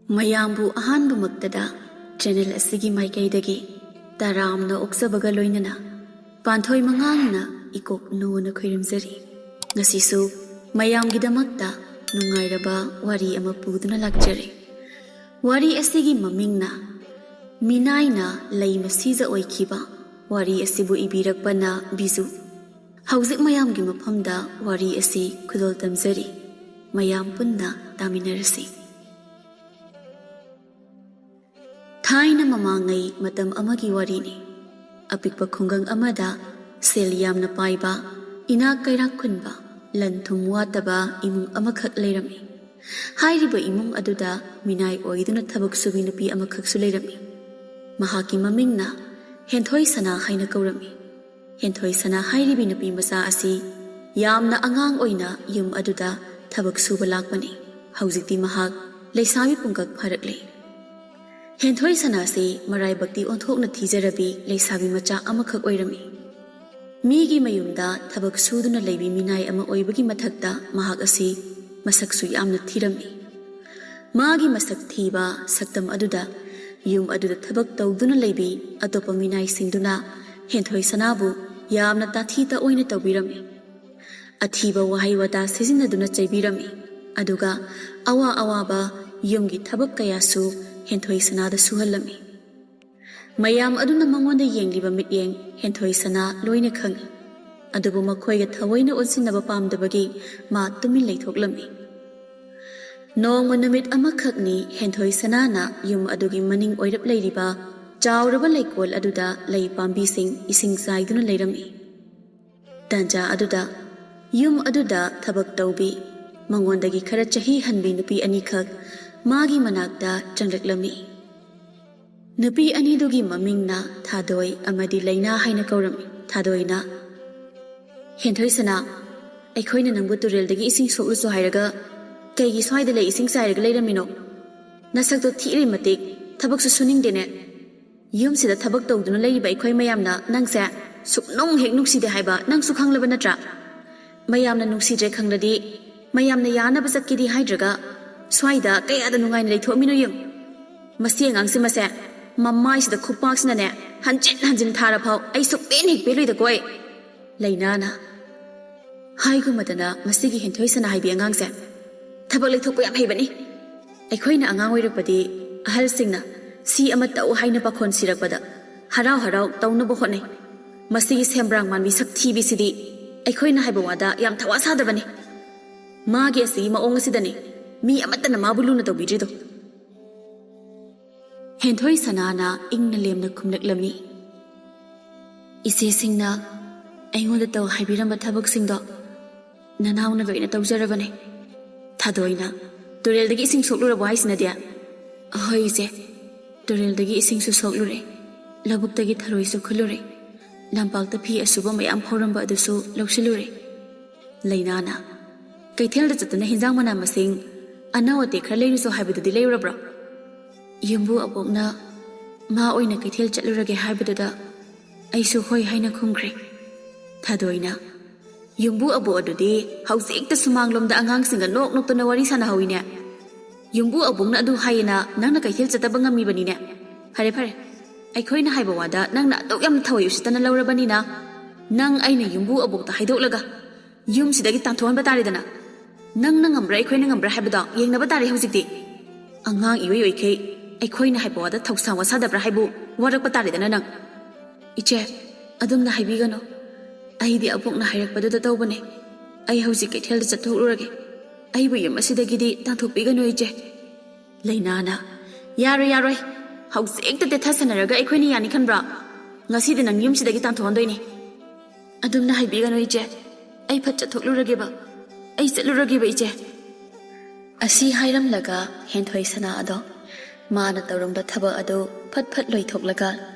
ꯃꯌꯥꯝꯕꯨ ꯑꯍꯥꯟꯕꯃꯛꯇꯗ ꯆꯦꯅꯦꯜ ꯑꯁꯤꯒꯤ ꯃꯥꯏꯀꯩꯗꯒꯤ ꯇꯔꯥꯝꯅ ꯑꯣꯛꯆꯕꯒ ꯂꯣꯏꯅꯅ ꯄꯥꯟꯊꯣꯏ ꯃꯉꯥꯡꯅ ꯏꯀꯣꯛ ꯅꯣꯅ ꯈꯣꯏꯔꯝꯖꯔꯤ꯫ ꯉꯁꯤꯁꯨ ꯃꯌꯥꯝꯒꯤꯗꯃꯛꯇ ꯅꯨꯡꯉꯥꯏꯔꯕ ꯋꯥꯔꯤ ꯑꯃ ꯄꯨꯗꯨꯅ ꯂꯥꯛꯆꯔꯦ꯫ ꯋꯥꯔꯤ ꯑꯁꯤꯒꯤ ꯃꯃꯤꯡꯅ ꯃꯤꯅꯥꯏꯅ ꯂꯩꯃ ꯁꯤꯖ ꯑꯣꯏꯈꯤꯕ꯫ ꯋꯥꯔꯤ ꯑꯁꯤꯕꯨ ꯏꯕꯤꯔꯛꯄꯅ ꯕꯤꯖꯨ꯫ ꯍꯧꯖꯤꯛ ꯃꯌꯥꯝꯒꯤ ꯃꯐꯝꯗ ꯋꯥꯔꯤ ꯑꯁꯤ ꯈꯨꯗꯣꯜ ꯇꯝꯖꯔꯤ꯫ ꯃꯌꯥꯝ ꯄꯨꯟꯅ ꯇꯥꯃꯤꯟꯅꯔꯁꯤ꯫ ꯊꯥꯏꯅ ꯃꯃꯥꯡꯉꯩ ꯃꯇꯝ ꯑꯃꯒꯤ ꯋꯥꯔꯤꯅꯤ꯫ ꯑꯄꯤꯛꯄ ꯈꯨꯡꯒꯪ ꯑꯃꯗ ꯁꯦꯜ ꯌꯥꯝꯅ ꯄꯥꯏꯕ, ꯏꯅꯥꯛ ꯀꯩꯔꯥꯛ ꯈꯨꯟꯕ, ꯂꯟ ꯊꯨꯝ ꯋꯥꯠꯇꯕ ꯏꯃꯨꯡ ꯑꯃꯈꯛ ꯂꯩꯔꯝꯃꯤ꯫ ꯍꯥꯏꯔꯤꯕ ꯏꯃꯨꯡ ꯑꯗꯨꯗ ꯃꯤꯅꯥꯏ ꯑꯣꯏꯗꯨꯅ ꯊꯕꯛ ꯁꯨꯕꯤ ꯅꯨꯄꯤ ꯑꯃꯈꯛꯁꯨ ꯂꯩꯔꯝꯃꯤ꯫ ꯃꯍꯥꯛꯀꯤ ꯃꯃꯤꯡꯅ ꯍꯦꯟꯊꯣꯏ ꯁꯅꯥ ꯍꯥꯏꯅ ꯀꯧꯔꯝꯃꯤ꯫ ꯍꯦꯟꯊꯣꯏ ꯁꯅꯥ ꯍꯥꯏꯔꯤꯕꯤ ꯅꯨꯄꯤ ꯃꯆꯥ ꯑꯁꯤ ꯌꯥꯝꯅ ꯑꯉꯥꯡ ꯑꯣꯏꯅ ꯌꯨꯝ ꯑꯗꯨꯗ ꯊꯕꯛ ꯁꯨꯕ ꯂꯥꯛꯄꯅꯤ꯫ ꯍꯧꯖꯤꯛꯇꯤ ꯃꯍꯥꯛ ꯂꯩꯁꯥꯕꯤ ꯄꯨꯡꯀꯛ ꯐꯥꯔꯛꯂꯦ꯫ ꯍꯦꯟꯊꯣꯏ ꯁꯅꯥꯁꯤ ꯃꯔꯥꯏꯕꯛꯇꯤ ꯑꯣꯟꯊꯣꯛꯅ ꯊꯤꯖꯔꯕꯤ ꯂꯩꯁꯥꯕꯤ ꯃꯆꯥ ꯑꯃꯈꯛ ꯑꯣꯏꯔꯝꯃꯤ꯫ ꯃꯤꯒꯤ ꯃꯌꯨꯝꯗ ꯊꯕꯛ ꯁꯨꯗꯨꯅ ꯂꯩꯕꯤ ꯃꯤꯅꯥꯏ ꯑꯃ ꯑꯣꯏꯕꯒꯤ ꯃꯊꯛꯇ ꯃꯍꯥꯛ ꯑꯁꯤ ꯃꯁꯛꯁꯨ ꯌꯥꯝꯅ ꯊꯤꯔꯝꯃꯤ꯫ ꯃꯥꯒꯤ ꯃꯁꯛ ꯊꯤꯕ ꯁꯛꯇꯝ ꯑꯗꯨꯗ ꯌꯨꯝ ꯑꯗꯨꯗ ꯊꯕꯛ ꯇꯧꯗꯨꯅ ꯂꯩꯕꯤ ꯑꯇꯣꯞꯄ ꯃꯤꯅꯥꯏꯁꯤꯡꯗꯨꯅ ꯍꯦꯟꯊꯣꯏ ꯁꯅꯥꯕꯨ ꯌꯥꯝꯅ ꯇꯥꯊꯤ ꯇꯥꯑꯣꯏꯅ ꯇꯧꯕꯤꯔꯝꯃꯤ꯫ ꯑꯊꯤꯕ ꯋꯥꯍꯩ ꯋꯥꯇꯥ ꯁꯤꯖꯤꯟꯅꯗꯨꯅ ꯆꯩꯕꯤꯔꯝꯃꯤ꯫ ꯑꯗꯨꯒ ꯑꯋꯥꯕ ꯌꯨꯝꯒꯤ ꯊꯕꯛ ꯀꯌꯥꯁꯨ ꯍꯦꯟꯊꯣꯏ ꯁꯅꯥꯗ ꯁꯨꯍꯜꯂꯝꯃꯤ꯫ ꯃꯌꯥꯝ ꯑꯗꯨꯅ ꯃꯉꯣꯟꯗ ꯌꯦꯡꯂꯤꯕ ꯃꯤꯠꯌꯦꯡ ꯍꯦꯟꯊꯣꯏ ꯁꯅꯥ ꯂꯣꯏꯅ ꯈꯪꯏ꯫ ꯑꯗꯨꯕꯨ ꯃꯈꯣꯏꯒ ꯊꯑꯣꯏꯅ ꯑꯣꯟꯁꯤꯟꯅꯕ ꯄꯥꯝꯗꯕꯒꯤ ꯃꯥ ꯇꯨꯃꯤꯟ ꯂꯩꯊꯣꯛꯂꯝꯃꯤ꯫ ꯅꯣꯡꯃ ꯅꯨꯃꯤꯠ ꯑꯃꯈꯛꯅꯤ ꯍꯦꯟꯊꯣꯏ ꯁꯅꯥꯅ ꯌꯨꯝ ꯑꯗꯨꯒꯤ ꯃꯅꯤꯡ ꯑꯣꯏꯔꯞ ꯂꯩꯔꯤꯕ ꯆꯥꯎꯔꯕ ꯂꯩꯀꯣꯜ ꯑꯗꯨꯗ ꯂꯩ ꯄꯥꯝꯕꯤꯁꯤꯡ ꯏꯁꯤꯡ ꯆꯥꯏꯗꯨꯅ ꯂꯩꯔꯝꯃꯤ꯫ ꯇꯥꯟꯖꯥ ꯑꯗꯨꯗ ꯌꯨꯝ ꯑꯗꯨꯗ ꯊꯕꯛ ꯇꯧꯕꯤ, ꯃꯉꯣꯟꯗꯒꯤ ꯈꯔ ꯆꯍꯤ ꯍꯟꯕꯤ ꯅꯨꯄꯤ ꯑꯅꯤꯈꯛ ꯃꯥꯒꯤ ꯃꯅꯥꯛꯇ ꯆꯪꯂꯛꯂꯝꯃꯤ꯫ ꯅꯨꯄꯤ ꯑꯅꯤꯗꯨꯒꯤ ꯃꯃꯤꯡꯅ ꯊꯥꯗꯣꯏ ꯑꯃꯗꯤ ꯂꯩꯅꯥ ꯍꯥꯏꯅ ꯀꯧꯔꯝꯃꯤ꯫ ꯊꯥꯗꯣꯏꯅ, "ꯍꯦꯟꯊꯣꯏ ꯁꯅꯥ, ꯑꯩꯈꯣꯏꯅ ꯅꯪꯕꯨ ꯇꯨꯔꯦꯜꯗꯒꯤ ꯏꯁꯤꯡ ꯁꯣꯛꯂꯨꯁꯨ ꯍꯥꯏꯔꯒ ꯀꯩꯒꯤ ꯁ꯭ꯋꯥꯏꯗ ꯂꯩ ꯏꯁꯤꯡ ꯆꯥꯏꯔꯒ ꯂꯩꯔꯝꯃꯤꯅꯣ? ꯅꯁꯛꯇꯣ ꯊꯤꯔꯤ ꯃꯇꯤꯛ ꯊꯕꯛꯁꯨ ꯁꯨꯅꯤꯡꯗꯦꯅꯦ꯫ ꯌꯨꯝꯁꯤꯗ ꯊꯕꯛ ꯇꯧꯗꯨꯅ ꯂꯩꯔꯤꯕ ꯑꯩꯈꯣꯏ ꯃꯌꯥꯝꯅ ꯅꯪꯁꯦ ꯁꯨꯛꯅꯨꯡ ꯍꯦꯛ ꯅꯨꯡꯁꯤꯗꯦ ꯍꯥꯏꯕ ꯅꯪꯁꯨ ꯈꯪꯂꯕ ꯅꯠꯇ꯭ꯔꯥ? ꯃꯌꯥꯝꯅ ꯅꯨꯡꯁꯤꯗ꯭ꯔꯦ ꯈꯪꯂꯗꯤ ꯃꯌꯥꯝꯅ ꯌꯥꯅꯕ ꯆꯠꯀꯦꯗꯤ ꯍꯥꯏꯗ꯭ꯔꯒ ꯁ꯭ꯋꯥꯏꯗ ꯀꯌꯥꯗ ꯅꯨꯡꯉꯥꯏꯅ ꯂꯩꯊꯣꯛꯑꯝꯃꯤꯅꯣ ꯌꯦꯡ꯫ ꯃꯁꯤ ꯑꯉꯥꯡꯁꯤ ꯃꯁꯦ ꯃꯃꯥꯏꯁꯤꯗ ꯈꯨꯄꯥꯛꯁꯤꯅꯅꯦ ꯍꯟꯖꯤꯟ ꯍꯟꯖꯤꯟ ꯊꯥꯔꯐꯥꯎ ꯑꯩ ꯁꯨꯛꯄꯦꯟ ꯍꯦꯛ ꯄꯦꯜꯂꯣꯏꯗꯀꯣ ꯑꯩ." ꯂꯩꯅꯥꯅ, "ꯍꯥꯏꯒꯨꯝꯃꯗꯅ ꯃꯁꯤꯒꯤ ꯍꯦꯟꯊꯣꯏ ꯁꯅꯥ ꯍꯥꯏꯕꯤ ꯑꯉꯥꯡꯁꯦ ꯊꯕꯛ ꯂꯩꯊꯣꯛꯄ ꯌꯥꯝ ꯍꯩꯕꯅꯤ꯫ ꯑꯩꯈꯣꯏꯅ ꯑꯉꯥꯡ ꯑꯣꯏꯔꯛꯄꯗꯤ ꯑꯍꯜꯁꯤꯡꯅ ꯁꯤ ꯑꯃ ꯇꯧ ꯍꯥꯏꯅ ꯄꯥꯈꯣꯟ ꯁꯤꯔꯛꯄꯗ ꯍꯔꯥꯎ ꯍꯔꯥꯎ ꯇꯧꯅꯕ ꯍꯣꯠꯅꯩ꯫ ꯃꯁꯤꯒꯤ ꯁꯦꯝꯕ꯭ꯔꯥꯡ ꯃꯥꯟꯕꯤ ꯁꯛ ꯊꯤꯕꯤꯁꯤꯗꯤ ꯑꯩꯈꯣꯏꯅ ꯍꯥꯏꯕ ꯋꯥꯗ ꯌꯥꯝ ꯊꯋꯥ ꯁꯥꯗꯕꯅꯤ꯫ ꯃꯥꯒꯤ ꯑꯁꯤꯒꯤ ꯃꯑꯣꯡ ꯑꯁꯤꯗꯅꯤ ꯃꯤ ꯑꯃꯠꯇꯅ ꯃꯥꯕꯨ ꯂꯨꯅ ꯇꯧꯕꯤꯗ꯭ꯔꯤꯗꯣ." ꯍꯦꯟꯊꯣꯏ ꯁꯅꯥꯅ ꯏꯪꯅ ꯂꯦꯝꯅ ꯈꯨꯝꯂꯛꯂꯝꯃꯤ꯫ "ꯏꯆꯦꯁꯤꯡꯅ ꯑꯩꯉꯣꯟꯗ ꯇꯧ ꯍꯥꯏꯕꯤꯔꯝꯕ ꯊꯕꯛꯁꯤꯡꯗꯣ ꯅꯅꯥꯎꯅ ꯂꯣꯏꯅ ꯇꯧꯖꯔꯕꯅꯤ." ꯊꯥꯗꯣꯏꯅ, "ꯇꯨꯔꯦꯜꯗꯒꯤ ꯏꯁꯤꯡ ꯁꯣꯛꯂꯨꯔꯕꯣ ꯍꯥꯏꯁꯤꯅꯗꯤ?" "ꯑꯍꯣꯏ ꯏꯆꯦ, ꯇꯨꯔꯦꯜꯗꯒꯤ ꯏꯁꯤꯡꯁꯨ ꯁꯣꯛꯂꯨꯔꯦ, ꯂꯧꯕꯨꯛꯇꯒꯤ ꯊꯔꯣꯏꯁꯨ ꯈꯨꯜꯂꯨꯔꯦ, ꯂꯝꯄꯥꯛꯇ ꯐꯤ ꯑꯁꯨꯕ ꯃꯌꯥꯝ ꯐꯧꯔꯝꯕ ꯑꯗꯨꯁꯨ ꯂꯧꯁꯤꯜꯂꯨꯔꯦ." ꯂꯩꯅꯥꯅ, "ꯀꯩꯊꯦꯜꯗ ꯆꯠꯇꯨꯅ ꯍꯤꯟꯖꯥꯡ ꯃꯅꯥ ꯃꯁꯤꯡ ꯑꯅꯧ ꯑꯇꯦꯛ ꯈꯔ ꯂꯩꯔꯨꯁꯨ ꯍꯥꯏꯕꯗꯨꯗꯤ ꯂꯩꯔꯨꯔꯕ꯭ꯔꯣ?" "ꯌꯨꯝꯕꯨ ꯑꯕꯣꯛꯅ ꯃꯥ ꯑꯣꯏꯅ ꯀꯩꯊꯦꯜ ꯆꯠꯂꯨꯔꯒꯦ ꯍꯥꯏꯕꯗꯨꯗ ꯑꯩꯁꯨ ꯍꯣꯏ ꯍꯥꯏꯅ ꯈꯨꯝꯈ꯭ꯔꯦ." ꯊꯥꯗꯣꯏꯅ, "ꯌꯨꯝꯕꯨ ꯑꯕꯣꯛ ꯑꯗꯨꯗꯤ ꯍꯧꯖꯤꯛꯇ ꯁꯨꯃꯥꯡꯂꯣꯝꯗ ꯑꯉꯥꯡꯁꯤꯡꯒ ꯅꯣꯛ ꯅꯣꯛꯇꯨꯅ ꯋꯥꯔꯤ ꯁꯥꯟꯅꯍꯧꯏꯅꯦ꯫ ꯌꯨꯝꯕꯨ ꯑꯕꯣꯛꯅ ꯑꯗꯨ ꯍꯥꯏꯌꯦꯅ ꯅꯪꯅ ꯀꯩꯊꯦꯜ ꯆꯠꯇꯕ ꯉꯝꯃꯤꯕꯅꯤꯅꯦ꯫ ꯐꯔꯦ ꯐꯔꯦ, ꯑꯩꯈꯣꯏꯅ ꯍꯥꯏꯕ ꯋꯥꯗ ꯅꯪꯅ ꯑꯗꯨꯛ ꯌꯥꯝꯅ ꯊꯋꯥꯏ ꯎꯁꯤꯠꯇꯅ ꯂꯧꯔꯕꯅꯤꯅ ꯅꯪ ꯑꯩꯅ ꯌꯨꯝꯕꯨ ꯑꯕꯣꯛꯇ ꯍꯥꯏꯗꯣꯛꯂꯒ ꯌꯨꯝꯁꯤꯗꯒꯤ ꯇꯥꯟꯊꯣꯛꯍꯟꯕ ꯇꯥꯔꯦꯗꯅ꯫ ꯅꯪꯅ ꯉꯝꯕ꯭ꯔꯥ ꯑꯩꯈꯣꯏꯅ ꯉꯝꯕ꯭ꯔꯥ ꯍꯥꯏꯕꯗꯣ ꯌꯦꯡꯅꯕ ꯇꯥꯔꯦ ꯍꯧꯖꯤꯛꯇꯤ꯫ ꯑꯉꯥꯡ ꯏꯑꯣꯏ ꯑꯣꯏꯈꯩ ꯑꯩꯈꯣꯏꯅ ꯍꯥꯏꯕ ꯋꯥꯗ ꯊꯧꯁꯥ ꯋꯥꯁꯥꯗꯕ꯭ꯔꯥ ꯍꯥꯏꯕꯨ ꯋꯥꯔꯛꯄ ꯇꯥꯔꯦꯗꯅ ꯅꯪ." "ꯏꯆꯦ, ꯑꯗꯨꯝꯅ ꯍꯥꯏꯕꯤꯒꯅꯨ. ꯑꯩꯗꯤ ꯑꯕꯣꯛꯅ ꯍꯥꯏꯔꯛꯄꯗꯨꯗ ꯇꯧꯕꯅꯦ꯫ ꯑꯩ ꯍꯧꯖꯤꯛ ꯀꯩꯊꯦꯜꯗ ꯆꯠꯊꯣꯛꯂꯨꯔꯒꯦ. ꯑꯩꯕꯨ ꯌꯨꯝ ꯑꯁꯤꯗꯒꯤꯗꯤ ꯇꯥꯟꯊꯣꯛꯄꯤꯒꯅꯨ ꯏꯆꯦ." ꯂꯩꯅꯥꯅ, "ꯌꯥꯔꯣꯏ ꯌꯥꯔꯣꯏ, ꯍꯧꯖꯤꯛꯇ ꯇꯦꯊꯁꯟꯅꯔꯒ ꯑꯩꯈꯣꯏꯅ ꯌꯥꯅꯤ ꯈꯟꯕ꯭ꯔꯥ? ꯉꯁꯤꯗꯤ ꯅꯪ ꯌꯨꯝꯁꯤꯗꯒꯤ ꯇꯥꯟꯊꯣꯛꯍꯟꯗꯣꯏꯅꯤ." "ꯑꯗꯨꯝꯅ ꯍꯥꯏꯕꯤꯒꯅꯨ ꯏꯆꯦ. ꯑꯩ ꯐꯠ ꯆꯠꯊꯣꯛꯂꯨꯔꯒꯦꯕ. ꯑꯩ ꯆꯠꯂꯨꯔꯒꯦꯕ ꯏꯆꯦ." ꯑꯁꯤ ꯍꯥꯏꯔꯝꯂꯒ ꯍꯦꯟꯊꯣꯏ ꯁꯅꯥ ꯑꯗꯣ ꯃꯥꯅ ꯇꯧꯔꯝꯕ ꯊꯕꯛ ꯑꯗꯨ ꯐꯠ ꯐꯠ ꯂꯣꯏꯊꯣꯛꯂꯒ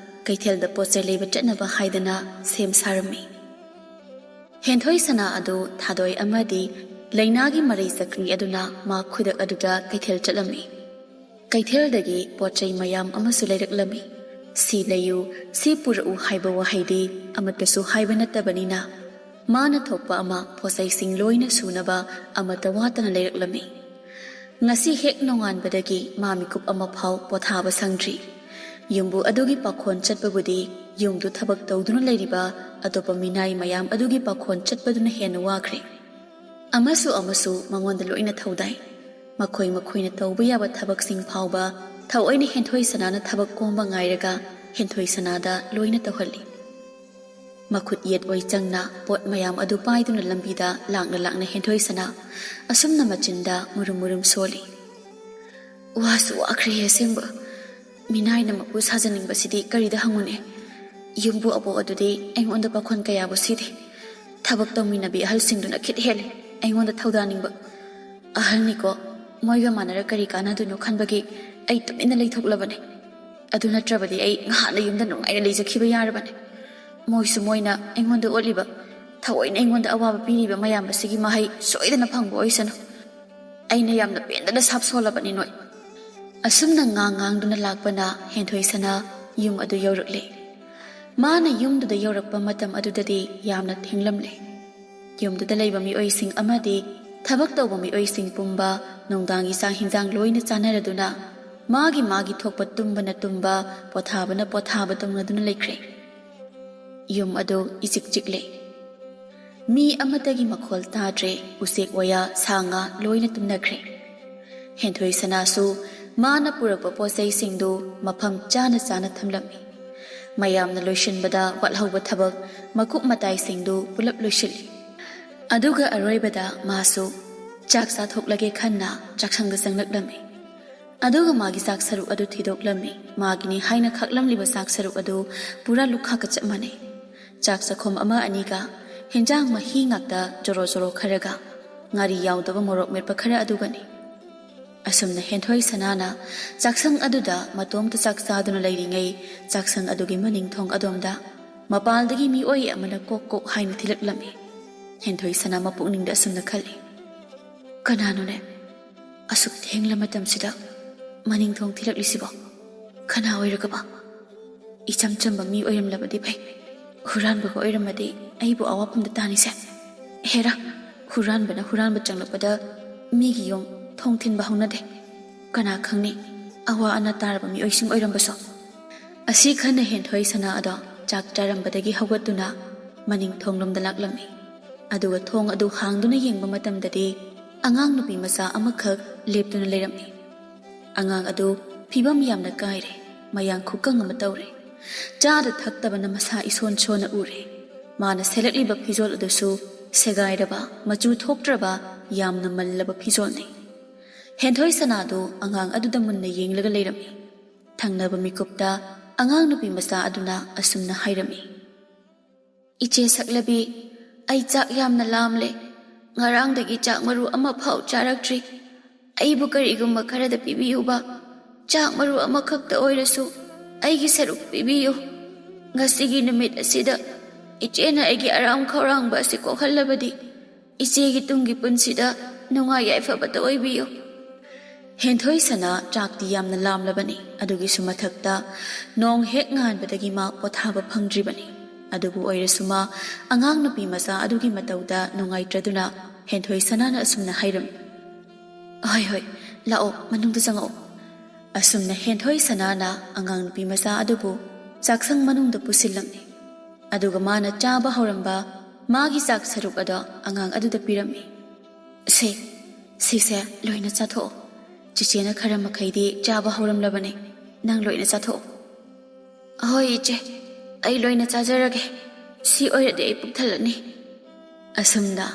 ꯀꯩꯊꯦꯜꯗ ꯄꯣꯠꯆꯩ ꯂꯩꯕ ꯆꯠꯅꯕ ꯍꯥꯏꯗꯅ ꯁꯦꯝ ꯁꯥꯔꯝꯃꯤ꯫ ꯍꯦꯟꯊꯣꯏ ꯁꯅꯥ ꯑꯗꯨ ꯊꯥꯗꯣꯏ ꯑꯃꯗꯤ ꯂꯩꯅꯥꯒꯤ ꯃꯔꯩ ꯆꯀ꯭ꯔꯤ ꯑꯗꯨꯅ ꯃꯥ ꯈꯨꯗꯛ ꯑꯗꯨꯗ ꯀꯩꯊꯦꯜ ꯆꯠꯂꯝꯃꯤ꯫ ꯀꯩꯊꯦꯜꯗꯒꯤ ꯄꯣꯠꯆꯩ ꯃꯌꯥꯝ ꯑꯃꯁꯨ ꯂꯩꯔꯛꯂꯝꯃꯤ꯫ ꯁꯤ ꯂꯩꯌꯨ, ꯁꯤ ꯄꯨꯔꯛꯎ ꯍꯥꯏꯕ ꯋꯥꯍꯩꯗꯤ ꯑꯃꯠꯇꯁꯨ ꯍꯥꯏꯕ ꯅꯠꯇꯕꯅꯤna ꯃꯥꯅ ꯊꯣꯛꯄ ꯑꯃ ꯄꯣꯠꯆꯩꯁꯤꯡ ꯂꯣꯏꯅ ꯁꯨꯅꯕ ꯑꯃꯠꯇ ꯋꯥꯠꯇꯅ ꯂꯩꯔꯛꯂꯝꯃꯤ꯫ ngasi hek nonganbadagi mamikup ama phau pothaba sangdri yumbu adugi pakhon chatpabudi yumdu thabak tawduna leiriba atopa minai mayam adugi pakhon chatpaduna hena wakhre amasu mangonda loina thaudai makhoi na tawba yaba thabak sing phauba thawoina henthoi sanana thabak komba ngairaga henthoi sanada loina tawhalli makhut yet oi changna pot mayam adu paiduna lambida lakna henthoi sana asumna machinda murum soli wasu akhre hesemba minai na mapu sajaning basidi karida hangune yumbu abo adude aingonda pakhon kaya bosidi thabak tawmina bi ahal singduna khit hele aingonda thaudaningba ahal niko moiga manara kari kana duno khanbagi ai tumina leithoklabane adu natrabadi ai ngahana yumda nungaina leijakhiba yarabane moisu moina aingonda oliba thawoina aingonda awaba piriba mayam basigi mahai soidana phangbo oisano aina yamna pendana sap solabani noi asumna ngang lakpana henthoi sana yum adu yaurakle mana yumduda yaurakpa matam adudadi yamna thinglamle yumduda leiba mi oising amadi thabak tawba mi oising pumba nongdangi sang hinjang loina chanaraduna magi thokpa tumbana tumba pothaba tumnaduna lekhre yum adu ichikle mi amatagi makhol tadre usek waya sanga loina tumnakhre henthoi sana su mana purakpa posai singdu mafam chana thamlami mayamna loishinbada wathauba thabak makup matai singdu pulap loishili aduga aroibada masu chak sa thoklage khanna chaksangda sanglakdami aduga magi sak saru adu thidoklami magini haina khaklamliba sak saru adu pura lukha ka chamane chak sakhom ama aniga hinjang mahi ngakta joro kharaga ngari yaudaba morok merpa khara adugani asumna henthoi sanana chaksang aduda matomta chaksaduna leiringai chaksang adugi maning thong adomda mapaldagi mi oi amana kok haina thilaklami henthoi sana mapukningda asumna khali kananone asuk thengla matamsida maning thong thilaklisibo khana oiragaba ichamchamba mi oiramlabadi phai huranba oiramadi aibu awapamda tanise hera huranba changlakpada migi yom thong thinba haunade kana khangni awa ana tarba mi oising oirambaso asi khana henthoi sana ada chak tarambadagi hawatuna maning thonglomda laklami aduga thong adu hangduna yengba matamdadi angang nupi masa amakhak leptuna leirami angang adu phibam yamna kaire mayang khukang ama tawre chada thaktabana masa ison chona ure mana selekliba phijol adusu segairaba machu thoktraba yamna mallaba phijolni henthoi sanadu angang aduda munna yenglaga leirami thangnaba mikupta angang nupi masa aduna asumna hairami iche saklabi ai chak yamna lamle ngarangdagi chak maru ama phau charaktri aibu karigumba kharada pibiyuba chak maru ama khakta oirasu aigi saruk pibiyu ngasigi numit asida ichena aigi aram khawrangba asi kokhallabadi ichegi tungi punsida nungai yaifabata oibiyu henthoi sana chakti yamna lamlabani adugi sumathakta nong hek nganbadagi ma pothaba phangdribani adubu oirasuma angang nupi masa adugi matauda nungai traduna henthoi sanana asumna hairam hoi lao manungda jangao asumna henthoi sanana angang nupi masa adubu chaksang manungda pusillamni aduga mana chaba hauramba magi chak saruk ada angang aduda pirami se loina chatho chichena khara makhaidi chaba hauramlabane nang loina chatho hoi iche ai loina chajarage si oirade ai pukthalani asumna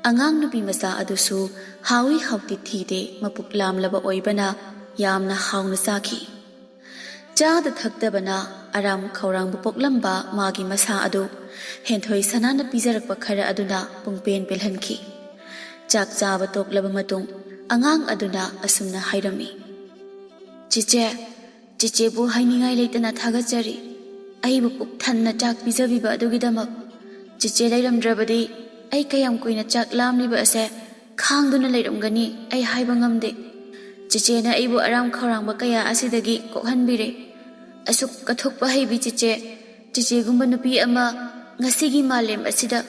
angang nupi masa adusu hawi hauti thide mapuk lamlaba oibana yamna hauna saki chada thaktabana aram khawrang bupoklamba magi masa adu henthoi sanana pijarakpa khara aduna pungpen pelhanki chak chaba toklaba matung angang aduna asumna hairami chiche bu hainingai leitana thagachari aibu puk thanna chak pijabiba adugidamak chiche leiramdrabadi ai kayam kuina chak lamliba ase khangduna leiramgani ai haiba ngamde chichena aibu aram khawrangba kaya asidagi kokhanbire asuk kathokpa haibi chiche gumba nupi ama ngasigi malem asida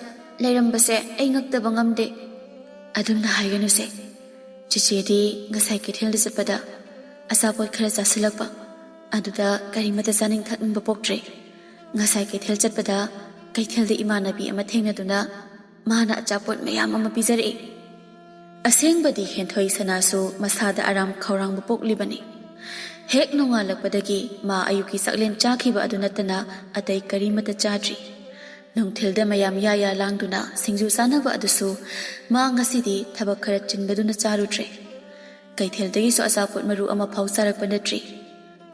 leirambase ai ngaktaba ngamde adumna haiganuse ꯆꯤꯆꯦꯗꯤ ꯉꯁꯥꯏ ꯀꯩꯊꯦꯜꯗ ꯆꯠꯄꯗ ꯑꯆꯥꯄꯣꯠ ꯈꯔ ꯆꯥꯁꯤꯜꯂꯛꯄ ꯑꯗꯨꯗ ꯀꯔꯤꯃꯠꯇ ꯆꯥꯅꯤꯡ ꯊꯛꯅꯤꯡꯕ ꯄꯣꯛꯇ꯭ꯔꯦ ꯉꯁꯥꯏ ꯀꯩꯊꯦꯜ ꯆꯠꯄꯗ ꯀꯩꯊꯦꯜꯗ ꯏꯃꯥꯟꯅꯕꯤ ꯑꯃ ꯊꯦꯡꯅꯗꯨꯅ ꯃꯥꯅ ꯑꯆꯥꯄꯣꯠ ꯃꯌꯥꯝ ꯑꯃ ꯄꯤꯖꯔꯛꯏ ꯑꯁꯦꯡꯕꯗꯤ ꯍꯦꯟꯊꯣꯏ ꯁꯅꯥꯁꯨ ꯃꯁꯥꯗ ꯑꯔꯥꯝ ꯈꯧꯔꯥꯡꯕ ꯄꯣꯛꯂꯤꯕꯅꯤ ꯍꯦꯛ ꯅꯣꯡꯉꯥꯜꯂꯛꯄꯗꯒꯤ ꯃꯥ ꯑꯌꯨꯛꯀꯤ ꯆꯥꯛꯂꯦꯟ ꯆꯥꯈꯤꯕ ꯑꯗꯨ ꯅꯠꯇꯅ ꯑꯇꯩ ꯀꯔꯤꯃꯠꯇ ꯆꯥꯗ꯭ꯔꯤ ꯅꯨꯡꯊꯤꯜꯗ ꯃꯌꯥꯝ ꯌꯥ ꯂꯥꯡꯗꯨꯅ ꯁꯤꯡꯖꯨ ꯆꯥꯅꯕ ꯑꯗꯨꯁꯨ ꯃꯥ ꯉꯁꯤꯗꯤ ꯊꯕꯛ ꯈꯔ ꯆꯤꯟꯕꯗꯨꯅ ꯆꯥꯔꯨꯗ꯭ꯔꯦ ꯀꯩꯊꯦꯜꯗꯒꯤꯁꯨ ꯑꯆꯥꯄꯣꯠ ꯃꯔꯨ ꯑꯃ ꯐꯥꯎ ꯆꯥꯔꯛꯄ ꯅꯠꯇ꯭ꯔꯤ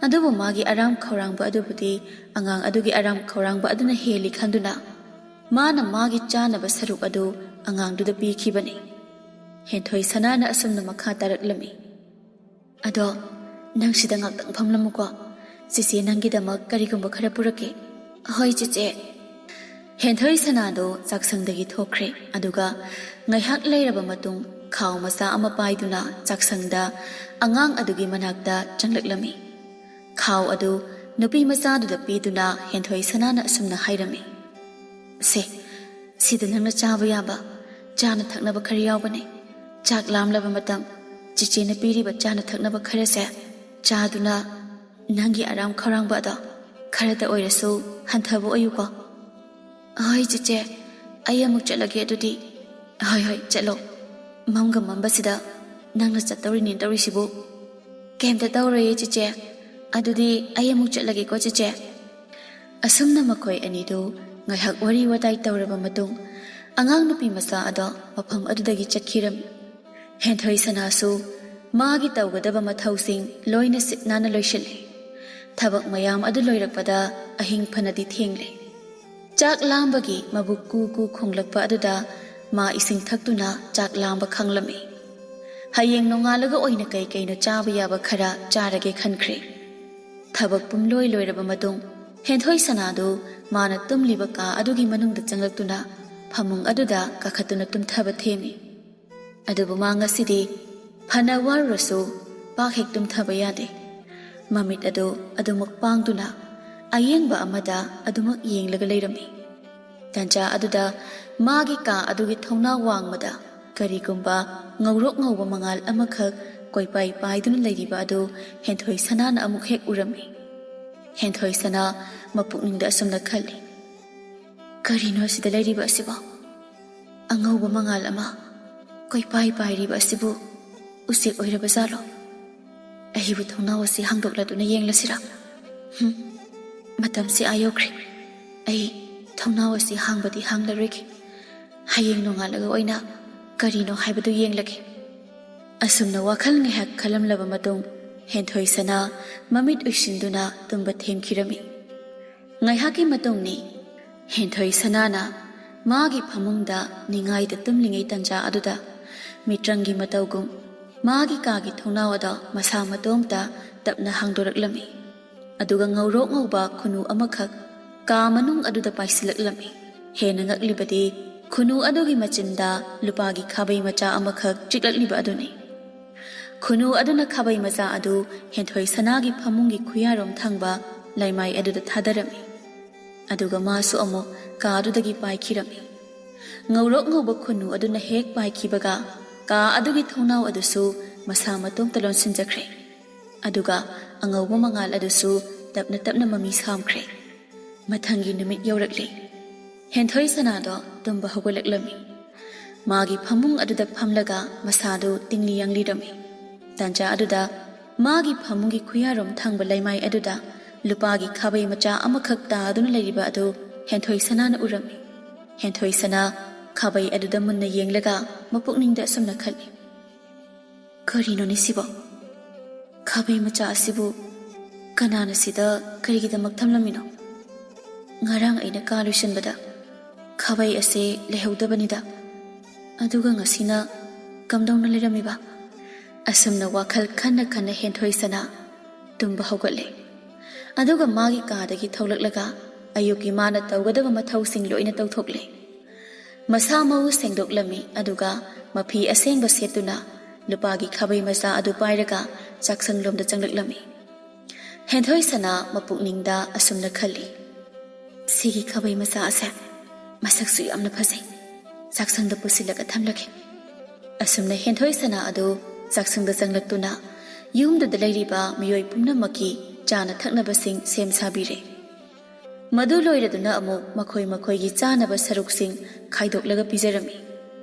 ꯑꯗꯨꯕꯨ ꯃꯥꯒꯤ ꯑꯔꯥꯝ ꯈꯧꯔꯥꯡꯕ ꯑꯗꯨꯕꯨꯗꯤ ꯑꯉꯥꯡ ꯑꯗꯨꯒꯤ ꯑꯔꯥꯝ ꯈꯧꯔꯥꯡꯕ ꯑꯗꯨꯅ ꯍꯦꯜꯂꯤ ꯈꯟꯗꯨꯅ ꯃꯥꯅ ꯃꯥꯒꯤ ꯆꯥꯅꯕ ꯁꯔꯨꯛ ꯑꯗꯨ ꯑꯉꯥꯡꯗꯨꯗ ꯄꯤꯈꯤꯕꯅꯤ ꯍꯦꯟꯊꯣꯏ ꯁꯅꯥꯅ ꯑꯁꯨꯝꯅ ꯃꯈꯥ ꯇꯥꯔꯛꯂꯝꯃꯤ ꯑꯗꯣ ꯅꯪ ꯁꯤꯗ ꯉꯥꯛꯇꯪ ꯐꯝꯂꯝꯃꯨꯀꯣ ꯆꯤꯆꯦ ꯅꯪꯒꯤꯗꯃꯛ ꯀꯔꯤꯒꯨꯝꯕ ꯈꯔ ꯄꯨꯔꯛꯀꯦ ꯍꯣꯏ ꯆꯤꯆꯦ ꯍꯦꯟꯊꯣꯏ ꯁꯅꯥꯗꯣ ꯆꯥꯛꯁꯪꯗꯒꯤ ꯊꯣꯛꯈ꯭ꯔꯦ ꯑꯗꯨꯒ ꯉꯥꯏꯍꯥꯛ ꯂꯩꯔꯕ ꯃꯇꯨꯡ ꯈꯥꯎ ꯃꯆꯥ ꯑꯃ ꯄꯥꯏꯗꯨꯅ ꯆꯥꯛꯁꯪꯗ ꯑꯉꯥꯡ ꯑꯗꯨꯒꯤ ꯃꯅꯥꯛꯇ ꯆꯪꯂꯛꯂꯝꯃꯤ ꯈꯥꯎ ꯑꯗꯨ ꯅꯨꯄꯤ ꯃꯆꯥꯗꯨꯗ ꯄꯤꯗꯨꯅ ꯍꯦꯟꯊꯣꯏ ꯁꯅꯥꯅ ꯑꯁꯨꯝꯅ ꯍꯥꯏꯔꯝꯃꯤ ꯁꯤꯗ ꯅꯪꯅ ꯆꯥꯕ ꯌꯥꯕ ꯆꯥꯅ ꯊꯛꯅꯕ ꯈꯔ ꯌꯥꯎꯕꯅꯦ ꯆꯥꯛ ꯂꯥꯝꯂꯕ ꯃꯇꯝ ꯆꯤꯆꯦꯅ ꯄꯤꯔꯤꯕ ꯆꯥꯅ ꯊꯛꯅꯕ ꯈꯔꯁꯦ ꯆꯥꯗꯨꯅ ꯅꯪꯒꯤ ꯑꯔꯥꯝ ꯈꯧꯔꯥꯡꯕ ꯑꯗꯣ ꯈꯔꯗ ꯑꯣꯏꯔꯁꯨ ꯍꯟꯊꯕ ꯑꯣꯏꯌꯨꯀꯣ ꯍꯣꯏ ꯆꯤꯆꯦ ꯑꯩ ꯑꯃꯨꯛ ꯆꯠꯂꯒꯦ ꯑꯗꯨꯗꯤ ꯍꯣꯏ ꯆꯠꯂꯣ ꯃꯝꯒ ꯃꯝꯕꯁꯤꯗ ꯅꯪꯅ ꯆꯠꯇꯧꯔꯤꯅꯦ ꯇꯧꯔꯤꯁꯤꯕꯨ ꯀꯩꯝꯇ ꯇꯧꯔꯣꯏꯌꯦ ꯆꯤꯆꯦ ꯑꯗꯨꯗꯤ ꯑꯩ ꯑꯃꯨꯛ ꯆꯠꯂꯒꯦꯀꯣ ꯆꯤꯆꯦ ꯑꯁꯨꯝꯅ ꯃꯈꯣꯏ ꯑꯅꯤꯗꯨ ꯉꯥꯏꯍꯥꯛ ꯋꯥꯔꯤ ꯋꯥꯇꯥꯏ ꯇꯧꯔꯕ ꯃꯇꯨꯡ ꯑꯉꯥꯡ ꯅꯨꯄꯤ ꯃꯆꯥ ꯑꯗꯣ ꯃꯐꯝ ꯑꯗꯨꯗꯒꯤ ꯆꯠꯈꯤꯔꯝꯃꯤ ꯍꯦꯟꯊꯣꯏ ꯁꯅꯥꯁꯨ ꯃꯥꯒꯤ ꯇꯧꯒꯗꯕ ꯃꯊꯧꯁꯤꯡ ꯂꯣꯏꯅ ꯁꯤꯠ ꯅꯥꯟꯅ ꯂꯣꯏꯁꯤꯜꯂꯤ ꯊꯕꯛ ꯃꯌꯥꯝ ꯑꯗꯨ ꯂꯣꯏꯔꯛꯄꯗ ꯑꯍꯤꯡ ꯐꯅꯗꯤ ꯊꯦꯡꯂꯦ ꯆꯥꯛ ꯂꯥꯝꯕꯒꯤ ꯃꯕꯨꯛ ꯀꯨ ꯈꯣꯡꯂꯛꯄ ꯑꯗꯨꯗ ꯃꯥ ꯏꯁꯤꯡ ꯊꯛꯇꯨꯅ ꯆꯥꯛ ꯂꯥꯝꯕ ꯈꯪꯂꯝꯃꯤ ꯍꯌꯦꯡ ꯅꯣꯡꯉꯥꯜꯂꯒ ꯑꯣꯏꯅ ꯀꯩꯅꯣ ꯆꯥꯕ ꯌꯥꯕ ꯈꯔ ꯆꯥꯔꯒꯦ ꯈꯟꯈ꯭ꯔꯦ ꯊꯕꯛ ꯄꯨꯝꯂꯣꯏ ꯂꯣꯏꯔꯕ ꯃꯇꯨꯡ ꯍꯦꯟꯊꯣꯏ ꯁꯅꯥꯗꯨ ꯃꯥꯅ ꯇꯨꯝꯂꯤꯕ ꯀꯥ ꯑꯗꯨꯒꯤ ꯃꯅꯨꯡꯗ ꯆꯪꯂꯛꯇꯨꯅ ꯐꯃꯨꯡ ꯑꯗꯨꯗ ꯀꯥꯈꯠꯇꯨꯅ ꯇꯨꯝꯊꯕ ꯊꯦꯝꯃꯤ ꯑꯗꯨꯕꯨ ꯃꯥ ꯉꯁꯤꯗꯤ ꯐꯅ ꯋꯥꯔꯨꯔꯁꯨ ꯄꯥꯛ ꯍꯦꯛ ꯇꯨꯝꯊꯕ ꯌꯥꯗꯦ ꯃꯃꯤꯠ ꯑꯗꯨ ꯑꯗꯨꯃꯛ ꯄꯥꯡꯗꯨꯅ ꯑꯌꯦꯡꯕ ꯑꯃꯗ ꯑꯗꯨꯃꯛ ꯌꯦꯡꯂꯒ ꯂꯩꯔꯝꯃꯤ ꯇꯥꯟꯖꯥ ꯑꯗꯨꯗ ꯃꯥꯒꯤ ꯀꯥ ꯑꯗꯨꯒꯤ ꯊꯣꯡꯅꯥꯎ ꯋꯥꯡꯃꯗ ꯀꯔꯤꯒꯨꯝꯕ ꯉꯧꯔꯣꯛ ꯉꯧꯕ ꯃꯉꯥꯜ ꯑꯃꯈꯛ ꯀꯣꯏꯄꯥꯏ ꯄꯥꯏꯗꯨꯅ ꯂꯩꯔꯤꯕ ꯑꯗꯨ ꯍꯦꯟꯊꯣꯏ ꯁꯅꯥꯅ ꯑꯃꯨꯛ ꯍꯦꯛ ꯎꯔꯝꯃꯤ ꯍꯦꯟꯊꯣꯏ ꯁꯅꯥ ꯃꯄꯨꯛꯅꯤꯡꯗ ꯑꯁꯨꯝꯅ ꯈꯜꯂꯤ ꯀꯔꯤꯅꯣ ꯑꯁꯤꯗ ꯂꯩꯔꯤꯕ ꯑꯁꯤꯕꯣ ꯑꯉꯧꯕ ꯃꯉꯥꯜ ꯑꯃ ꯀꯣꯏꯄꯥꯏ ꯄꯥꯏꯔꯤꯕ ꯑꯁꯤꯕꯨ ꯎꯆꯦꯛ ꯑꯣꯏꯔꯕ ꯖꯥꯠꯂꯣ ꯑꯩꯕꯨ ꯊꯣꯡꯅꯥꯎ ꯑꯁꯤ ꯍꯥꯡꯗꯣꯛꯂꯗꯨꯅ ꯌꯦꯡꯂꯁꯤꯔꯥ ꯃꯇꯝꯁꯤ ꯑꯥ ꯌꯧꯈ꯭ꯔꯦ ꯑꯩ ꯊꯣꯡꯅꯥꯎ ꯑꯁꯤ ꯍꯥꯡꯕꯗꯤ ꯍꯥꯡꯂꯔꯣꯏꯒꯦ ꯍꯌꯦꯡ ꯅꯣꯡꯉꯥꯜꯂꯒ ꯑꯣꯏꯅ ꯀꯔꯤꯅꯣ ꯍꯥꯏꯕꯗꯨ ꯌꯦꯡꯂꯒꯦ ꯑꯁꯨꯝꯅ ꯋꯥꯈꯜ ꯉꯥꯏꯍꯥꯛ ꯈꯜꯂꯝꯂꯕ ꯃꯇꯨꯡ ꯍꯦꯟꯊꯣꯏ ꯁꯅꯥ ꯃꯃꯤꯠ ꯎꯏꯁꯤꯟꯗꯨꯅ ꯇꯨꯝꯕ ꯊꯦꯝꯈꯤꯔꯝꯃꯤ ꯉꯥꯏꯍꯥꯛꯀꯤ ꯃꯇꯨꯡꯅꯤ ꯍꯦꯟꯊꯣꯏ ꯁꯅꯥꯅ ꯃꯥꯒꯤ ꯐꯃꯨꯡꯗ ꯅꯤꯡꯉꯥꯏꯗ ꯇꯨꯝꯂꯤꯉꯩ ꯇꯟꯖꯥ ꯑꯗꯨꯗ ꯃꯤꯇ꯭ꯔꯪꯒꯤ ꯃꯇꯧꯒꯨꯝ ꯃꯥꯒꯤ ꯀꯥꯒꯤ ꯊꯣꯡꯅꯥꯎ ꯑꯗꯣ ꯃꯁꯥ ꯃꯇꯣꯝꯇ ꯇꯞꯅ ꯍꯥꯡꯗꯣꯔꯛꯂꯝꯃꯤ ꯑꯗꯨꯒ ꯉꯧꯔꯣꯛ ꯉꯧꯕ ꯈꯨꯅꯨ ꯑꯃꯈꯛ ꯀꯥ ꯃꯅꯨꯡ ꯑꯗꯨꯗ ꯄꯥꯏꯁꯤꯜꯂꯛꯂꯝꯃꯤ ꯍꯦꯟꯅ ꯉꯛꯂꯤꯕꯗꯤ ꯈꯨꯅꯨ ꯑꯗꯨꯒꯤ ꯃꯆꯤꯟꯗ ꯂꯨꯄꯥꯒꯤ ꯈꯥꯕꯩ ꯃꯆꯥ ꯑꯃꯈꯛ ꯆꯤꯛꯂꯛꯂꯤꯕ ꯑꯗꯨꯅꯤ ꯈꯨꯅꯨ ꯑꯗꯨꯅ ꯈꯥꯕꯩ ꯃꯆꯥ ꯑꯗꯨ ꯍꯦꯟꯊꯣꯏ ꯁꯅꯥꯒꯤ ꯐꯃꯨꯡꯒꯤ ꯈꯨꯌꯥꯔꯣꯝ ꯊꯪꯕ ꯂꯩꯃꯥꯏ ꯑꯗꯨꯗ ꯊꯥꯗꯔꯝꯃꯤ ꯑꯗꯨꯒ ꯃꯥꯁꯨ ꯑꯃꯨꯛ ꯀꯥꯗꯨꯗꯒꯤ ꯄꯥꯏꯈꯤꯔꯝꯃꯤ ꯉꯧꯔꯣꯛ ꯉꯧꯕ ꯈꯨꯅꯨ ꯑꯗꯨꯅ ꯍꯦꯛ ꯄꯥꯏꯈꯤꯕꯒ ꯀꯥ ꯑꯗꯨꯒꯤ ꯊꯣꯡꯅꯥꯎ ꯑꯗꯨꯁꯨ ꯃꯁꯥ ꯃꯇꯣꯝꯇ ꯂꯣꯟꯁꯤꯟꯖꯈ꯭ꯔꯦ ꯑꯗꯨꯒ ꯑꯉꯧꯕ ꯃꯉꯥꯜ ꯑꯗꯨꯁꯨ ꯇꯞꯅ ꯇꯞꯅ ꯃꯃꯤ ꯁꯥꯝꯈ꯭ꯔꯦ ꯃꯊꯪꯒꯤ ꯅꯨꯃꯤꯠ ꯌꯧꯔꯛꯂꯤ ꯍꯦꯟꯊꯣꯏ ꯁꯅꯥꯗꯣ ꯇꯨꯝꯕ ꯍꯧꯒꯠꯂꯛꯂꯝꯃꯤ ꯃꯥꯒꯤ ꯐꯃꯨꯡ ꯑꯗꯨꯗ ꯐꯝꯂꯒ ꯃꯁꯥꯗꯨ ꯇꯤꯡꯂꯤ ꯌꯥꯡꯂꯤꯔꯝꯃꯤ ꯇꯥꯟꯖꯥ ꯑꯗꯨꯗ ꯃꯥꯒꯤ ꯐꯃꯨꯡꯒꯤ ꯈꯨꯌꯥꯔꯣꯝ ꯊꯪꯕ ꯂꯩꯃꯥꯏ ꯑꯗꯨꯗ ꯂꯨꯄꯥꯒꯤ ꯈꯥꯕꯩ ꯃꯆꯥ ꯑꯃꯈꯛ ꯇꯥꯗꯨꯅ ꯂꯩꯔꯤꯕ ꯑꯗꯨ ꯍꯦꯟꯊꯣꯏ ꯁꯅꯥꯅ ꯎꯔꯝꯃꯤ ꯍꯦꯟꯊꯣꯏ ꯁꯅꯥ ꯈꯥꯕꯩ ꯑꯗꯨꯗ ꯃꯨꯟꯅ ꯌꯦꯡꯂꯒ ꯃꯄꯨꯛꯅꯤꯡꯗ ꯑꯁꯨꯝꯅ ꯈꯜꯂꯤ ꯀꯔꯤꯅꯣꯅꯦ ꯁꯤꯕꯣ ꯈꯥꯕꯩ ꯃꯆꯥ ꯑꯁꯤꯕꯨ ꯀꯅꯥꯅ ꯁꯤꯗ ꯀꯔꯤꯒꯤꯗꯃꯛ ꯊꯝꯂꯝꯃꯤꯅꯣ ꯉꯔꯥꯡ ꯑꯩꯅ ꯀꯥ ꯂꯣꯏꯁꯤꯟꯕꯗ ꯈꯥꯕꯩ ꯑꯁꯤ ꯂꯩꯍꯧꯗꯕꯅꯤꯗ ꯑꯗꯨꯒ ꯉꯁꯤꯅ ꯀꯝꯗꯧꯅ ꯂꯩꯔꯝꯃꯤꯕ ꯑꯁꯨꯝꯅ ꯋꯥꯈꯜ ꯈꯟꯅ ꯈꯟꯅ ꯍꯦꯟꯊꯣꯏ ꯁꯅꯥ ꯇꯨꯝꯕ ꯍꯧꯒꯠꯂꯦ ꯑꯗꯨꯒ ꯃꯥꯒꯤ ꯀꯥꯗꯒꯤ ꯊꯣꯛꯂꯛꯂꯒ ꯑꯌꯨꯛꯀꯤ ꯃꯥꯅ ꯇꯧꯒꯗꯕ ꯃꯊꯧꯁꯤꯡ ꯂꯣꯏꯅ ꯇꯧꯊꯣꯛꯂꯦ ꯃꯁꯥ ꯃꯎ ꯁꯦꯡꯗꯣꯛꯂꯝꯃꯤ ꯑꯗꯨꯒ ꯃꯐꯤ ꯑꯁꯦꯡꯕ ꯁꯦꯠꯇꯨꯅ ꯂꯨꯄꯥꯒꯤ ꯈꯥꯕꯩ ꯃꯆꯥ ꯑꯗꯨ ꯄꯥꯏꯔꯒ ꯆꯥꯛꯁꯪꯂꯣꯝꯗ ꯆꯪꯂꯛꯂꯝꯃꯤ ꯍꯦꯟꯊꯣꯏ ꯁꯅꯥ ꯃꯄꯨꯛꯅꯤꯡꯗ ꯑꯁꯨꯝꯅ ꯈꯜꯂꯤ ꯁꯤꯒꯤ ꯈꯥꯕꯩ ꯃꯆꯥ ꯑꯁꯦ ꯃꯁꯛꯁꯨ ꯌꯥꯝꯅ ꯐꯖꯩ ꯆꯥꯛꯁꯪꯗ ꯄꯨꯁꯤꯜꯂꯒ ꯊꯝꯂꯒꯦ ꯑꯁꯨꯝꯅ ꯍꯦꯟꯊꯣꯏ ꯁꯅꯥ ꯑꯗꯨ ꯆꯥꯛꯁꯪꯗ ꯆꯪꯂꯛꯇꯨꯅ ꯌꯨꯝꯗꯨꯗ ꯂꯩꯔꯤꯕ ꯃꯤꯑꯣꯏ ꯄꯨꯝꯅꯃꯛꯀꯤ ꯆꯥꯅ ꯊꯛꯅꯕꯁꯤꯡ ꯁꯦꯝ ꯁꯥꯕꯤꯔꯦ꯫ ꯃꯗꯨ ꯂꯣꯏꯔꯗꯨꯅ ꯑꯃꯨꯛ ꯃꯈꯣꯏꯒꯤ ꯆꯥꯅꯕ ꯁꯔꯨꯛꯁꯤꯡ ꯈꯥꯏꯗꯣꯛꯂꯒ ꯄꯤꯖꯔꯝꯃꯤ꯫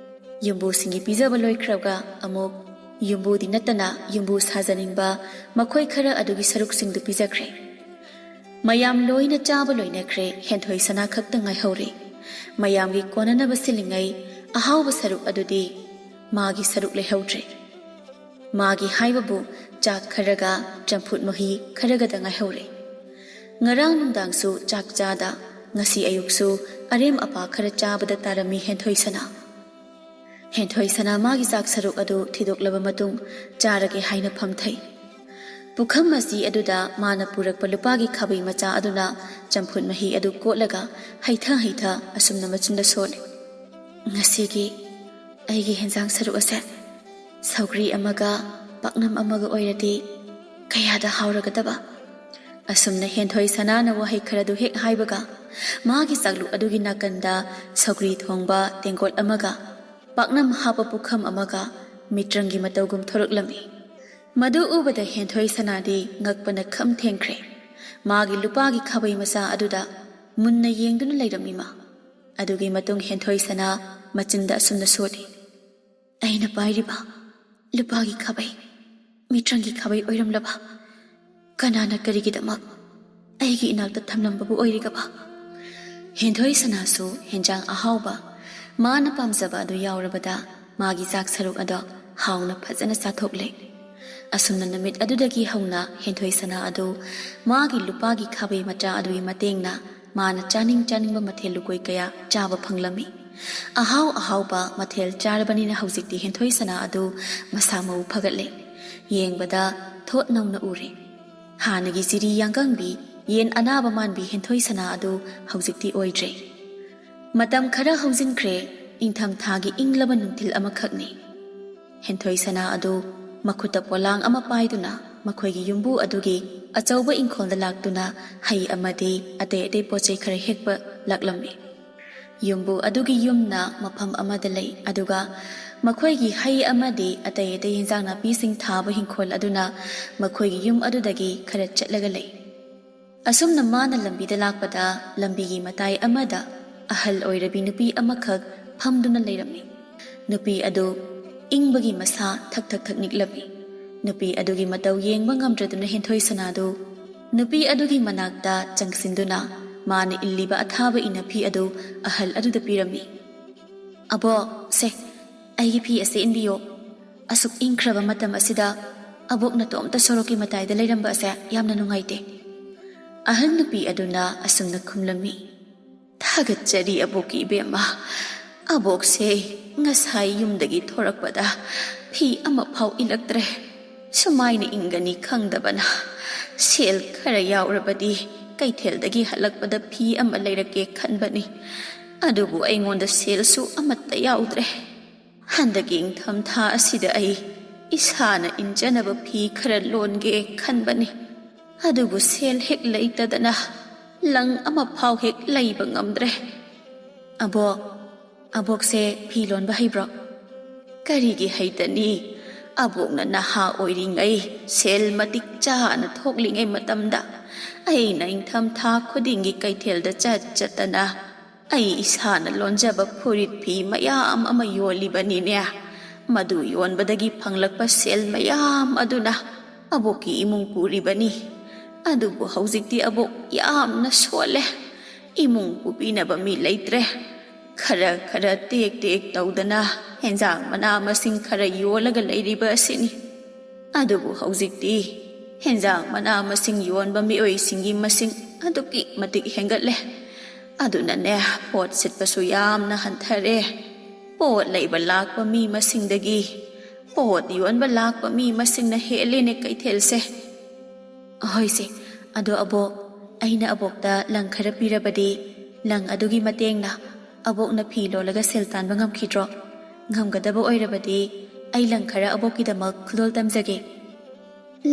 ꯌꯨꯝꯕꯨꯁꯤꯡꯒꯤ ꯄꯤꯖꯕ ꯂꯣꯏꯈ꯭ꯔꯒ ꯑꯃꯨꯛ ꯌꯨꯝꯕꯨꯗꯤ ꯅꯠꯇꯅ ꯌꯨꯝꯕꯨ ꯁꯥꯖꯅꯤꯡꯕ ꯃꯈꯣꯏ ꯈꯔ ꯑꯗꯨꯒꯤ ꯁꯔꯨꯛꯁꯤꯡꯗꯨ ꯄꯤꯖꯈ꯭ꯔꯦ꯫ ꯃꯌꯥꯝ ꯂꯣꯏꯅ ꯆꯥꯕ ꯂꯣꯏꯅꯈ꯭ꯔꯦ, ꯍꯦꯟꯊꯣꯏ ꯁꯅꯥ ꯈꯛꯇ ꯉꯥꯏꯍꯧꯔꯦ꯫ ꯃꯌꯥꯝꯒꯤ ꯀꯣꯟꯅꯅꯕ ꯁꯤꯜꯂꯤꯉꯩ ꯑꯍꯥꯎꯕ ꯁꯔꯨꯛ ꯑꯗꯨꯗꯤ ꯃꯥꯒꯤ ꯁꯔꯨꯛ ꯂꯩꯍꯧꯗ꯭ꯔꯦ꯫ ꯃꯥꯒꯤ ꯍꯥꯏꯕꯕꯨ ꯆꯥꯛ ꯈꯔꯒ ꯆꯝꯐꯨꯠ ꯃꯍꯤ ꯈꯔꯒꯗ ꯉꯥꯏꯍꯧꯔꯦ꯫ ꯉꯔꯥꯡ ꯅꯨꯡꯗꯥꯡꯁꯨ ꯆꯥꯛ ꯆꯥꯗ, ꯉꯁꯤ ꯑꯌꯨꯛꯁꯨ ꯑꯔꯦꯝ ꯑꯄꯥ ꯈꯔ ꯆꯥꯕꯗ ꯇꯥꯔꯝꯃꯤ ꯍꯦꯟꯊꯣꯏ ꯁꯅꯥ꯫ ꯍꯦꯟꯊꯣꯏ ꯁꯅꯥ ꯃꯥꯒꯤ ꯆꯥꯛ ꯁꯔꯨꯛ ꯑꯗꯨ ꯊꯤꯗꯣꯛꯂꯕ ꯃꯇꯨꯡ ꯆꯥꯔꯒꯦ ꯍꯥꯏꯅ ꯐꯝꯊꯩ꯫ ꯄꯨꯈꯝ ꯃꯆꯤ ꯑꯗꯨꯗ ꯃꯥꯅ ꯄꯨꯔꯛꯄ ꯂꯨꯄꯥꯒꯤ ꯈꯥꯕꯩ ꯃꯆꯥ ꯑꯗꯨꯅ ꯆꯝꯐꯨꯠ ꯃꯍꯤ ꯑꯗꯨ ꯀꯣꯠꯂꯒ ꯍꯩꯊ ꯑꯁꯨꯝꯅ ꯃꯆꯤꯟꯗ ꯁꯣꯜꯂꯤ꯫ ꯉꯁꯤꯒꯤ ꯑꯩꯒꯤ ꯍꯦꯟꯖꯥꯡ ꯁꯔꯨꯛ ꯑꯁꯦ ꯁꯧꯒ꯭ꯔꯤ ꯑꯃꯒ ꯄꯥꯛꯅꯝ ꯑꯃꯒ ꯑꯣꯏꯔꯗꯤ ꯀꯌꯥꯗ ꯍꯥꯎꯔꯒꯗꯕ꯫ ꯑꯁꯨꯝꯅ ꯍꯦꯟꯊꯣꯏ ꯁꯅꯥꯅ ꯋꯥꯍꯩ ꯈꯔꯗꯨ ꯍꯦꯛ ꯍꯥꯏꯕꯒ ꯃꯥꯒꯤ ꯆꯥꯛꯂꯨꯛ ꯑꯗꯨꯒꯤ ꯅꯥꯀꯟꯗ ꯁꯧꯒ꯭ꯔꯤ ꯊꯣꯡꯕ ꯇꯦꯡꯀꯣꯠ ꯑꯃꯒ ꯄꯥꯛꯅꯝ ꯍꯥꯞꯄ ꯄꯨꯈꯝ ꯑꯃꯒ ꯃꯤꯇ꯭ꯔꯪꯒꯤ ꯃꯇꯧꯒꯨꯝ ꯊꯣꯔꯛꯂꯝꯃꯤ꯫ ꯃꯗꯨ ꯎꯕꯗ ꯍꯦꯟꯊꯣꯏ ꯁꯅꯥꯗꯤ ꯉꯛꯄꯅ ꯈꯝ ꯊꯦꯡꯈ꯭ꯔꯦ꯫ ꯃꯥꯒꯤ ꯂꯨꯄꯥꯒꯤ ꯈꯥꯕꯩ ꯃꯆꯥ ꯑꯗꯨꯗ ꯃꯨꯟꯅ ꯌꯦꯡꯗꯨꯅ ꯂꯩꯔꯝꯃꯤ ꯃꯥ꯫ ꯑꯗꯨꯒꯤ ꯃꯇꯨꯡ ꯍꯦꯟꯊꯣꯏ ꯁꯅꯥ ꯃꯆꯤꯟꯗ ꯑꯁꯨꯝꯅ ꯁꯣꯜꯂꯤ꯫ ꯑꯩꯅ ꯄꯥꯏꯔꯤꯕ ꯂꯨꯄꯥꯒꯤ ꯈꯥꯕꯩ ꯃꯤꯇ꯭ꯔꯪꯒꯤ ꯈꯥꯕꯩ ꯑꯣꯏꯔꯝꯂꯕ, ꯀꯅꯥꯅ ꯀꯔꯤꯒꯤꯗꯃꯛ ꯑꯩꯒꯤ ꯏꯅꯥꯛꯇ ꯊꯝꯂꯝꯕꯕꯨ ꯑꯣꯏꯔꯤꯒꯕ? ꯍꯦꯟꯊꯣꯏ ꯁꯅꯥꯁꯨ ꯍꯦꯟꯖꯥꯡ ꯑꯍꯥꯎꯕ ꯃꯥꯅ ꯄꯥꯝꯖꯕ ꯑꯗꯨ ꯌꯥꯎꯔꯕꯗ ꯃꯥꯒꯤ ꯆꯥꯛ ꯁꯔꯨꯛ ꯑꯗꯣ ꯍꯥꯎꯅ ꯐꯖꯅ ꯆꯥꯊꯣꯛꯂꯦ꯫ ꯑꯁꯨꯝꯅ ꯅꯨꯃꯤꯠ ꯑꯗꯨꯗꯒꯤ ꯍꯧꯅ ꯍꯦꯟꯊꯣꯏ ꯁꯅꯥ ꯑꯗꯨ ꯃꯥꯒꯤ ꯂꯨꯄꯥꯒꯤ ꯈꯥꯕꯩ ꯃꯆꯥ ꯑꯗꯨꯒꯤ ꯃꯇꯦꯡꯅ ꯃꯥꯅ ꯆꯥꯅꯤꯡꯕ ꯃꯊꯦꯜ ꯂꯨꯀꯣꯏ ꯀꯌꯥ ꯆꯥꯕ ꯐꯪꯂꯝꯃꯤ꯫ ꯑꯍꯥꯎꯕ ꯃꯊꯦꯜ ꯆꯥꯔꯕꯅꯤꯅ ꯍꯧꯖꯤꯛꯇꯤ ꯍꯦꯟꯊꯣꯏ ꯁꯅꯥ ꯑꯗꯨ ꯃꯁꯥ ꯃꯎ ꯐꯒꯠꯂꯦ꯫ ꯌꯦꯡꯕꯗ ꯊꯣꯠ ꯅꯧꯅ ꯎꯔꯦ꯫ ꯍꯥꯟꯅꯒꯤ ꯆꯤꯔꯤ ꯌꯥꯡꯒꯪꯕꯤ, ꯌꯦꯟ ꯑꯅꯥꯕ ꯃꯥꯟꯕꯤ ꯍꯦꯟꯊꯣꯏ ꯁꯅꯥ ꯑꯗꯨ ꯍꯧꯖꯤꯛꯇꯤ ꯑꯣꯏꯗ꯭ꯔꯦ꯫ ꯃꯇꯝ ꯈꯔ ꯍꯧꯖꯤꯟꯈ꯭ꯔꯦ, ꯏꯪꯊꯝꯊꯥꯒꯤ ꯏꯪꯂꯕ ꯅꯨꯡꯊꯤꯜ ꯑꯃꯈꯛꯅꯤ꯫ ꯍꯦꯟꯊꯣꯏ ꯁꯅꯥ ꯑꯗꯨ ꯃꯈꯨꯠꯇ ꯄꯣꯂꯥꯡ ꯑꯃ ꯄꯥꯏꯗꯨꯅ ꯃꯈꯣꯏꯒꯤ ꯌꯨꯝꯕꯨ ꯑꯗꯨꯒꯤ ꯑꯆꯧꯕ ꯏꯪꯈꯣꯜꯗ ꯂꯥꯛꯇꯨꯅ ꯍꯩ ꯑꯃꯗꯤ ꯑꯇꯩ ꯄꯣꯠꯆꯩ ꯈꯔ ꯍꯦꯛꯄ ꯂꯥꯛꯂꯝꯃꯤ꯫ ꯌꯨꯝꯕꯨ ꯑꯗꯨꯒꯤ ꯌꯨꯝꯅ ꯃꯐꯝ ꯑꯃꯗ ꯂꯩ, ꯑꯗꯨꯒ ꯃꯈꯣꯏꯒꯤ ꯍꯩ ꯑꯃꯗꯤ ꯑꯇꯩ ꯍꯦꯟꯖꯥꯡ ꯅꯥꯄꯤꯁꯤꯡ ꯊꯥꯕ ꯍꯤꯡꯈꯣꯜ ꯑꯗꯨꯅ ꯃꯈꯣꯏꯒꯤ ꯌꯨꯝ ꯑꯗꯨꯗꯒꯤ ꯈꯔ ꯆꯠꯂꯒ ꯂꯩ꯫ ꯑꯁꯨꯝꯅ ꯃꯥꯅ ꯂꯝꯕꯤꯗ ꯂꯥꯛꯄꯗ ꯂꯝꯕꯤꯒꯤ ꯃꯇꯥꯏ ꯑꯃꯗ ꯑꯍꯜ ꯑꯣꯏꯔꯕꯤ ꯅꯨꯄꯤ ꯑꯃꯈꯛ ꯐꯝꯗꯨꯅ ꯂꯩꯔꯝꯃꯤ꯫ ꯅꯨꯄꯤ ꯑꯗꯨ ꯏꯪꯕꯒꯤ ꯃꯁꯥ ꯊꯛ ꯅꯤꯛꯂꯝꯃꯤ꯫ ꯅꯨꯄꯤ ꯑꯗꯨꯒꯤ ꯃꯇꯧ ꯌꯦꯡꯕ ꯉꯝꯗ꯭ꯔꯗꯨꯅ ꯍꯦꯟꯊꯣꯏ ꯁꯅꯥꯗꯨ ꯅꯨꯄꯤ ꯑꯗꯨꯒꯤ ꯃꯅꯥꯛꯇ ꯆꯪꯁꯤꯟꯗꯨꯅ ꯃꯥꯅ ꯏꯜꯂꯤꯕ ꯑꯊꯥꯕ ꯏꯅꯐꯤ ꯑꯗꯨ ꯑꯍꯜ ꯑꯗꯨꯗ ꯄꯤꯔꯝꯃꯤ꯫ ꯑꯕꯣꯛ, ꯁꯦ ꯑꯩꯒꯤ ꯐꯤ ꯑꯁꯤ ꯏꯟꯕꯤꯌꯣ꯫ ꯑꯁꯨꯛ ꯏꯪꯈ꯭ꯔꯕ ꯃꯇꯝ ꯑꯁꯤꯗ ꯑꯕꯣꯛ ꯅꯇꯣꯝꯇ ꯁꯣꯔꯣꯛꯀꯤ ꯃꯇꯥꯏꯗ ꯂꯩꯔꯝꯕ ꯑꯁꯦ ꯌꯥꯝꯅ ꯅꯨꯡꯉꯥꯏꯇꯦ꯫ ꯑꯍꯜ ꯅꯨꯄꯤ ꯑꯗꯨꯅ ꯑꯁꯨꯝꯅ ꯈꯨꯝꯂꯝꯃꯤ꯫ ꯊꯥꯒꯠꯆꯔꯤ ꯑꯕꯣꯛꯀꯤ ꯏꯕꯦꯝꯃ, ꯑꯕꯣꯛꯁꯦ ꯉꯁꯥꯏ ꯌꯨꯝꯗꯒꯤ ꯊꯣꯔꯛꯄꯗ ꯐꯤ ꯑꯃꯐꯥꯎ ꯏꯜꯂꯛꯇ꯭ꯔꯦ꯫ ꯁꯨꯃꯥꯏꯅ ꯏꯪꯒꯅꯤ ꯈꯪꯗꯕꯅ ꯁꯦꯜ ꯈꯔ ꯌꯥꯎꯔꯕꯗꯤ ꯀꯩꯊꯦꯜꯗꯒꯤ ꯍꯜꯂꯛꯄꯗ ꯐꯤ ꯑꯃ ꯂꯩꯔꯛꯀꯦ ꯈꯟꯕꯅꯤ, ꯑꯗꯨꯕꯨ ꯑꯩꯉꯣꯟꯗ ꯁꯦꯜꯁꯨ ꯑꯃꯠꯇ ꯌꯥꯎꯗ꯭ꯔꯦ꯫ ꯍꯟꯗꯛꯀꯤ ꯏꯪꯊꯝꯊꯥ ꯑꯁꯤꯗ ꯑꯩ ꯏꯁꯥꯅ ꯏꯟꯖꯅꯕ ꯐꯤ ꯈꯔ ꯂꯣꯟꯒꯦ ꯈꯟꯕꯅꯤ, ꯑꯗꯨꯕꯨ ꯁꯦꯜ ꯍꯦꯛ ꯂꯩꯇꯗꯅ ꯂꯪ ꯑꯃꯐꯥꯎ ꯍꯦꯛ ꯂꯩꯕ ꯉꯝꯗ꯭ꯔꯦ꯫ ꯑꯕꯣꯛꯁꯦ ꯐꯤ ꯂꯣꯟꯕ ꯍꯩꯕ꯭ꯔꯣ? ꯀꯔꯤꯒꯤ ꯍꯩꯇꯅꯤ? ꯑꯕꯣꯛꯅ ꯅꯍꯥ ꯑꯣꯏꯔꯤꯉꯩ ꯁꯦල් ꯃꯇꯤꯛ ꯆꯥꯅ ꯊꯣꯛꯂꯤꯉꯩ ꯃꯇꯝꯗ ꯑꯩꯅ ꯏꯪꯊꯝꯊꯥ ꯈꯨꯗꯤꯡꯒꯤ ꯀꯩꯊꯦꯜꯗ ꯆꯠꯇꯅ ꯑꯩ ꯏꯁꯥꯅ ꯂꯣꯟꯖꯕ ꯐꯨꯔꯤꯠ ꯐꯤ ꯃꯌꯥꯝ ꯑꯃ ꯌꯣꯜꯂꯤꯕꯅꯤꯅꯦ꯫ ꯃꯗꯨ ꯌꯣꯟꯕꯗꯒꯤ ꯐꯪꯂꯛꯄ ꯁꯦꯜ ꯃꯌꯥꯝ ꯑꯗꯨꯅ ꯑꯕꯣꯛꯀꯤ ꯏꯃꯨꯡ ꯄꯨꯔꯤꯕꯅꯤ꯫ ꯑꯗꯨꯕꯨ ꯍꯧꯖꯤꯛꯇꯤ ꯑꯕꯣꯛ ꯌꯥꯝꯅ ꯁꯣꯜꯂꯦ, ꯏꯃꯨꯡ ꯄꯨꯕꯤꯅꯕ ꯃꯤ ꯂꯩꯇ꯭ꯔꯦ꯫ ꯈꯔ ꯇꯦꯛ ꯇꯧꯗꯅ ꯍꯦꯟꯖꯥꯡ ꯃꯅꯥ ꯃꯁꯤꯡ ꯈꯔ ꯌꯣꯜꯂꯒ ꯂꯩꯔꯤꯕ ꯑꯁꯤꯅꯤ꯫ ꯑꯗꯨꯕꯨ ꯍꯧꯖꯤꯛꯇꯤ ꯍꯦꯟꯖꯥꯡ ꯃꯅꯥ ꯃꯁꯤꯡ ꯌꯣꯟꯕ ꯃꯤꯑꯣꯏꯁꯤꯡꯒꯤ ꯃꯁꯤꯡ ꯑꯗꯨꯛꯀꯤ ꯃꯇꯤꯛ ꯍꯦꯟꯒꯠꯂꯦ, ꯑꯗꯨꯅꯅꯦ ꯄꯣꯠ ꯁꯤꯠꯄꯁꯨ ꯌꯥꯝꯅ ꯍꯟꯊꯔꯦ꯫ ꯄꯣꯠ ꯂꯩꯕ ꯂꯥꯛꯄ ꯃꯤ ꯃꯁꯤꯡꯗꯒꯤ ꯄꯣꯠ ꯌꯣꯟꯕ ꯂꯥꯛꯄ ꯃꯤ ꯃꯁꯤꯡꯅ ꯍꯦꯜꯂꯦꯅꯦ ꯀꯩꯊꯦꯜꯁꯦ꯫ ꯍꯣꯏꯁꯦ, ꯑꯗꯣ ꯑꯕꯣꯛ, ꯑꯩꯅ ꯑꯕꯣꯛꯇ ꯂꯪꯈꯔ ꯄꯤꯔꯕꯗꯤ ꯂꯪ ꯑꯗꯨꯒꯤ ꯃꯇꯦꯡꯅ ꯑꯕꯣꯛꯅ ꯐꯤ ꯂꯣꯜꯂꯒ ꯁꯦꯜ ꯇꯥꯟꯕ ꯉꯝꯈꯤꯗ꯭ꯔꯣ? ꯉꯝꯒꯗꯕ ꯑꯣꯏꯔꯕꯗꯤ ꯑꯩ ꯂꯪ ꯈꯔ ꯑꯕꯣꯛꯀꯤꯗꯃꯛ ꯈꯨꯗꯣꯜ ꯇꯝꯖꯒꯦ꯫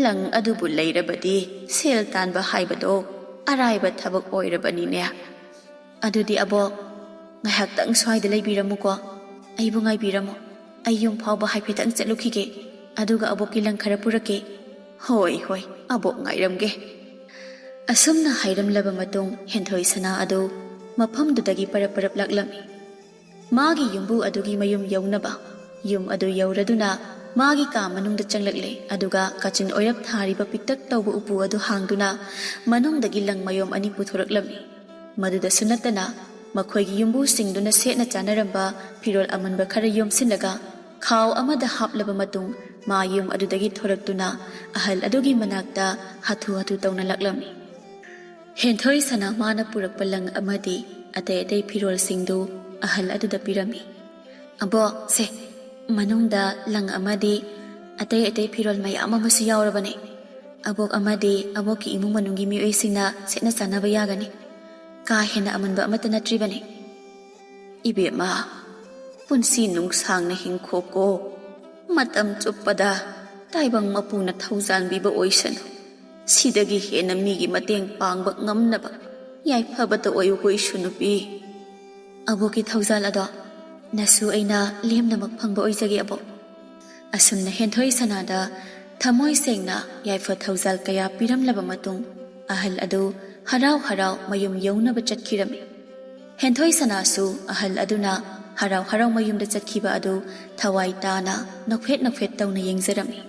ꯂꯪ ꯑꯗꯨꯕꯨ ꯂꯩꯔꯕꯗꯤ ꯁꯦꯜ ꯇꯥꯟꯕ ꯍꯥꯏꯕꯗꯣ ꯑꯔꯥꯏꯕ ꯊꯕꯛ ꯑꯣꯏꯔꯕꯅꯤꯅꯦ꯫ ꯑꯗꯨꯗꯤ ꯑꯕꯣꯛ, ꯉꯥꯏꯍꯥꯛꯇꯪ ꯁ꯭ꯋꯥꯏꯗ ꯂꯩꯕꯤꯔꯝꯃꯨꯀꯣ, ꯑꯩꯕꯨ ꯉꯥꯏꯕꯤꯔꯝꯃꯨ꯫ ꯑꯩ ꯌꯨꯝ ꯐꯥꯎꯕ ꯍꯥꯏꯐꯦꯠꯇꯪ ꯆꯠꯂꯨꯈꯤꯒꯦ꯫ aduga abokki lang khara purake. Hoi hoi, abok ngairamge. Asumna hairamlaba matung Henthoi sana adu mafamdudagi parap laklami. Magi yumbu adugi mayum yaunaba. Yum adu yauraduna magi ka manungda changlakle aduga kachin oirap thariba piktak tawba upu adu hangduna manungdagi lang mayom ani puthuraklami. Maduda sunatana makhoigi yumbu singduna setna chanaramba pirol amanba khara yomsinlaga khaw amada haplaba matung ma yum adudagi thoraktuna ahal adugi manakta hathu tawna laklami. Henthoi sana mana purakpa lang amadi atay pirol singdu ahal aduda pirami. Abo se manungda lang amadi atay pirol mayam amasu yaurabane. Abok amadi aboki imung manunggi miyoisingna setna chanaba yagani. Kahena amanba amata natribane. Ibema punsi nungsangna hingkhoko matam chuppada taibang mapuna thousand biba oisan. Sidagi hena migi mateng pangba ngamnaba yaifabata oyu ko isunupi. Aboki thousand ado nasu aina lemna makphangba oijagi abo. Asumna Henthoi sanada thamoi sengna yaifa thousand kaya piramlaba matung ahal adu harau mayum yaunaba chatkirami. Henthoi sanasu ahal aduna harau mayumda chatkiba adu thawai tana nokphet tawna yengjarami.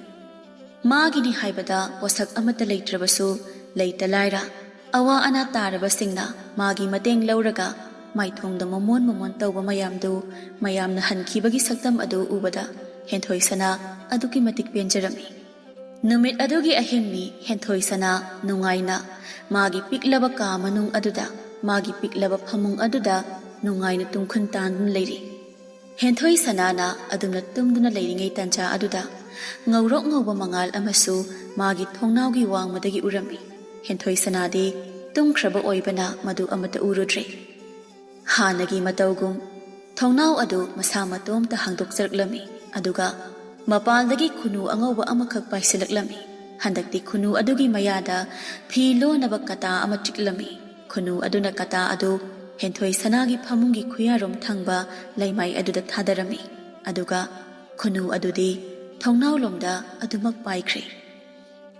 Magini haibada wasak amata leitrabasu leita laira awa ana tarabasingna magi mateng lauraga maithongda momon tawba mayamdu mayamna hankibagi saktam adu ubada Henthoi sana aduki matik penjarami. Numit adugi ahimni Henthoi sana nungaina magi piklaba ka manung aduda magi piklaba phamung aduda nungaina tungkhun tandun leiri. Henthoi sanana adumna tumduna leiringai tancha aduda ngaurok ngauba mangal amasu magi thongnaugi wangmadagi urami. Henthoi sanadi tumkhraba oibana madu amata urudre. Hanagi matawgum thongnau adu masa matomta hangdokjarklami aduga mapaldagi khunu angauba amakak paisilaklami. Handakti khunu adugi mayada philo naba kata ama chiklami. Khunu aduna kata adu Henthoi sanagi phamungi khuyarom thangba leimai aduda thadarami. Aduga khunu adudi thongnau lomda adumak paikre.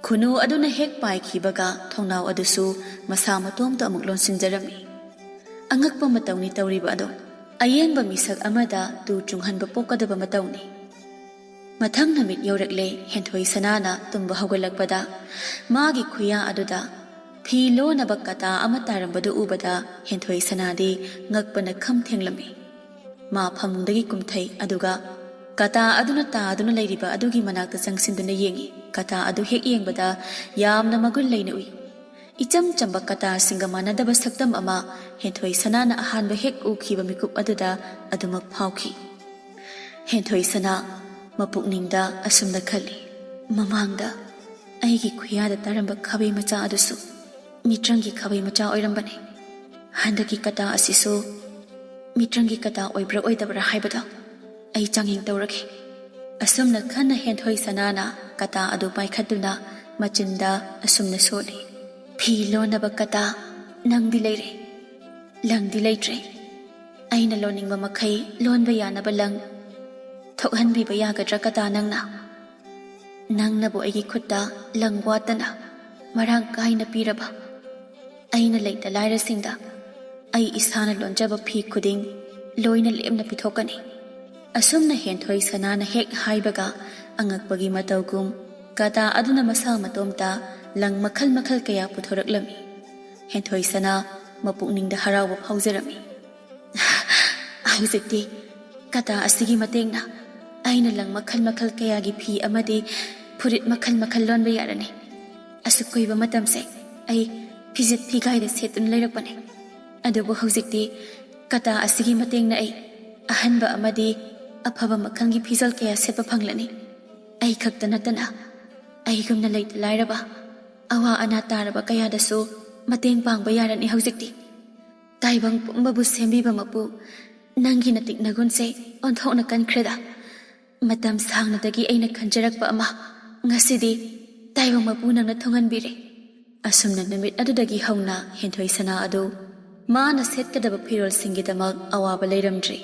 Khunu aduna hek paikhibaga thongnau adusu masa matomta amuk lonsinjarami. Angakpa matawni tawriba ado ayengba misak amada tu chunghanba pokadaba matawni. Mathang namit yaurakle Henthoi sanana tumba haugalakpada magi khuya aduda philo naba kata ama tarambadu ubada Henthoi sanadi ngakpana kham thenglami. Ma phamungdagi kumthai aduga kata aduna ta aduna leiriba adugi manakta changsinduna yengi. Kata adu hek yengbada yamna magul leina ui. Icham chamba kata singa manadaba saktam ama Henthoi sanana ahanba hek ukhiba mikup aduda adumak phauki. Henthoi sana mapukningda asumna khali mamangda aigi khuyada taramba khabai macha adusu mitrangi khabai macha oirambane. Handaki kata asisu mitrangi kata oibra oidabra haibada ai changing tawraki. Asumna khanna Henthoi sanana kata adu paikhatuna machinda asumna soli. Philo naba kata nangdi leire langdi leitre aina loningba makhai lonba yanaba lang thokhanbiba yagadra kata nangnabu aigi khutta langwatana marang kaina piraba aina leita lairasingda ai isana lonjaba phi khuding loina lemna pithokani. Asumna Henthoi sanana hek haibaga angakpagi matawgum kata aduna masa matomta lang makhal kaya puthoraklami. Henthoi sana mapukningda harawa phaujarami. Hausikti kata asigi matengna aina lang makhal kaya gi phi amadi purit makhal lonba yarani. Asukoiba matamse ai phijit phigaida setun leirakpane. Adubu hausikti kata asigi matengna ai ahanba amadi afaba makhangi phijal kaya sepa phanglani. Ai khakta natana ai gumna leita lairaba awa ana taraba kaya dasu mateng pangba yarani hausikti. Taibang pumbabu sembiba mapu nangi natik nagunse onthokna kankreda. Matam sangnadagi aina khanjarakpa ama ngasidi taibang mapu nangna thonganbire. Asumna namit adudagi hauna Henthoi sana adu mana setkadaba phirol singidamak awaba leiramdri.